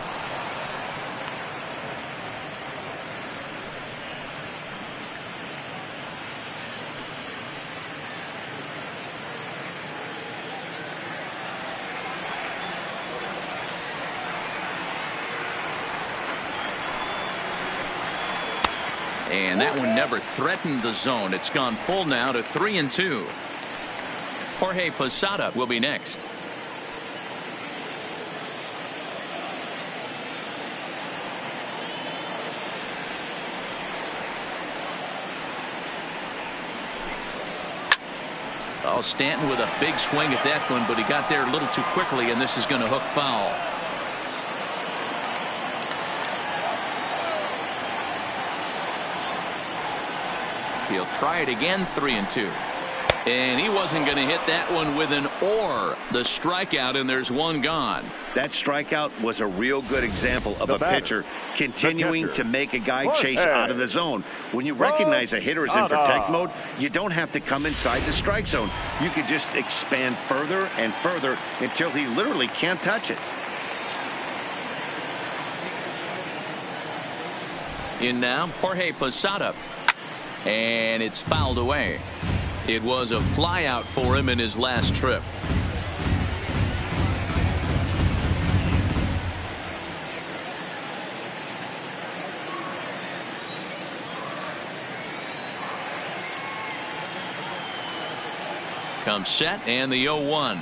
And that one never threatened the zone. It's gone full now to 3-2. Jorge Posada will be next. Oh, Stanton with a big swing at that one, but he got there a little too quickly, and this is going to hook foul. He'll try it again, 3-2. And he wasn't going to hit that one with an or. The strikeout, and there's one gone. That strikeout was a real good example of a pitcher continuing to make a guy chase out of the zone. When you recognize a hitter is in protect mode, you don't have to come inside the strike zone. You can just expand further and further until he literally can't touch it. In now, Jorge Posada. And it's fouled away. It was a fly out for him in his last trip. Comes set and the 0-1.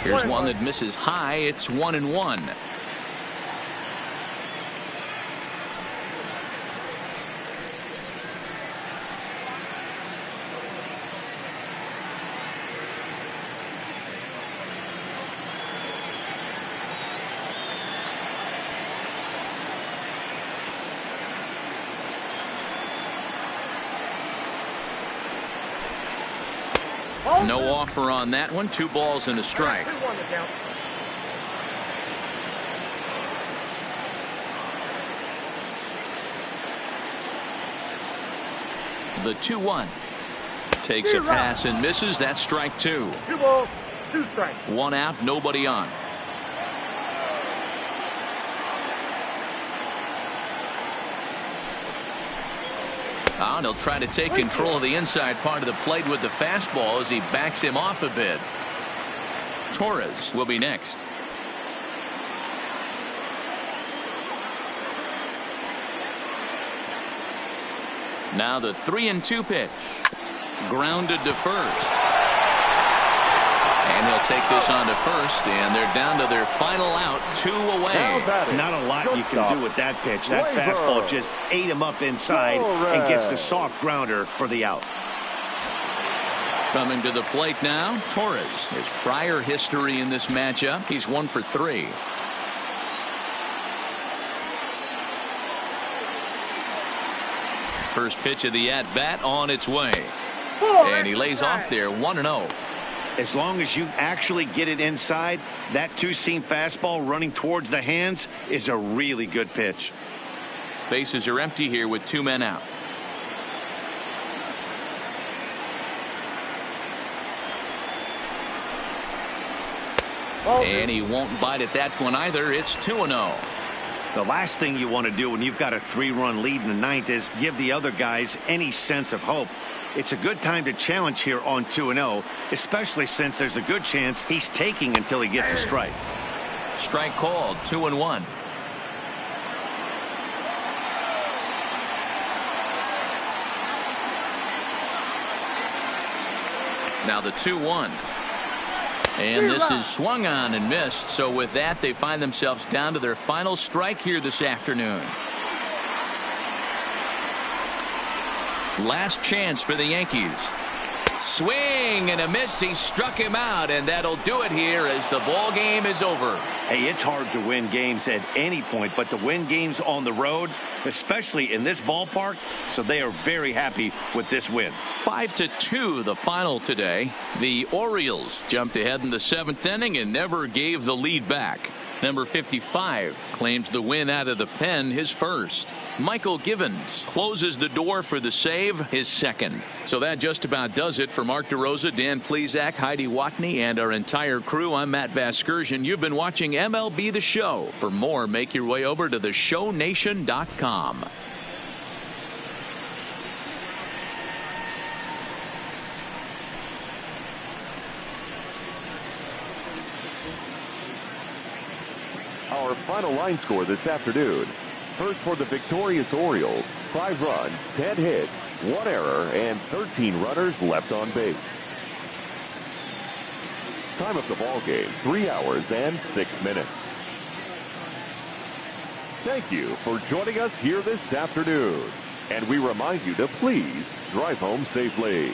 Here's one that misses high. It's 1-1. No offer on that one. 2 balls and a strike. 2-1 the count. The 2-1. Takes a pass and misses. That's strike 2. 2 balls, 2 strikes. 1 out, nobody on. And he'll try to take control of the inside part of the plate with the fastball as he backs him off a bit. Torres will be next. Now the 3-2 pitch. Grounded to first. And he'll take this on to first, and they're down to their final out, 2 away. Not a lot you can do with that pitch. That fastball just ate him up inside and gets the soft grounder for the out. Coming to the plate now, Torres. His prior history in this matchup, he's 1 for 3. First pitch of the at-bat on its way. And he lays off there, 1-0. As long as you actually get it inside, that 2-seam fastball running towards the hands is a really good pitch. Bases are empty here with 2 men out. And he won't bite at that one either. It's 2-0. The last thing you want to do when you've got a 3-run lead in the 9th is give the other guys any sense of hope. It's a good time to challenge here on 2-0, especially since there's a good chance he's taking until he gets a strike. Strike called, 2-1. Now the 2-1. And this is swung on and missed. So with that, they find themselves down to their final strike here this afternoon. Last chance for the Yankees. Swing and a miss. He struck him out, and that'll do it here as the ball game is over. Hey, it's hard to win games at any point, but to win games on the road, especially in this ballpark, so they are very happy with this win. 5-2 the final today. The Orioles jumped ahead in the 7th inning and never gave the lead back. Number 55 claims the win out of the pen, his first. Michael Givens closes the door for the save, his second. So that just about does it for Mark DeRosa, Dan Plesac, Heidi Watney, and our entire crew. I'm Matt Vasgersian. You've been watching MLB The Show. For more, make your way over to theshownation.com. Our final line score this afternoon. First for the victorious Orioles, 5 runs, 10 hits, 1 error, and 13 runners left on base. Time of the ball game, 3 hours and 6 minutes. Thank you for joining us here this afternoon. And we remind you to please drive home safely.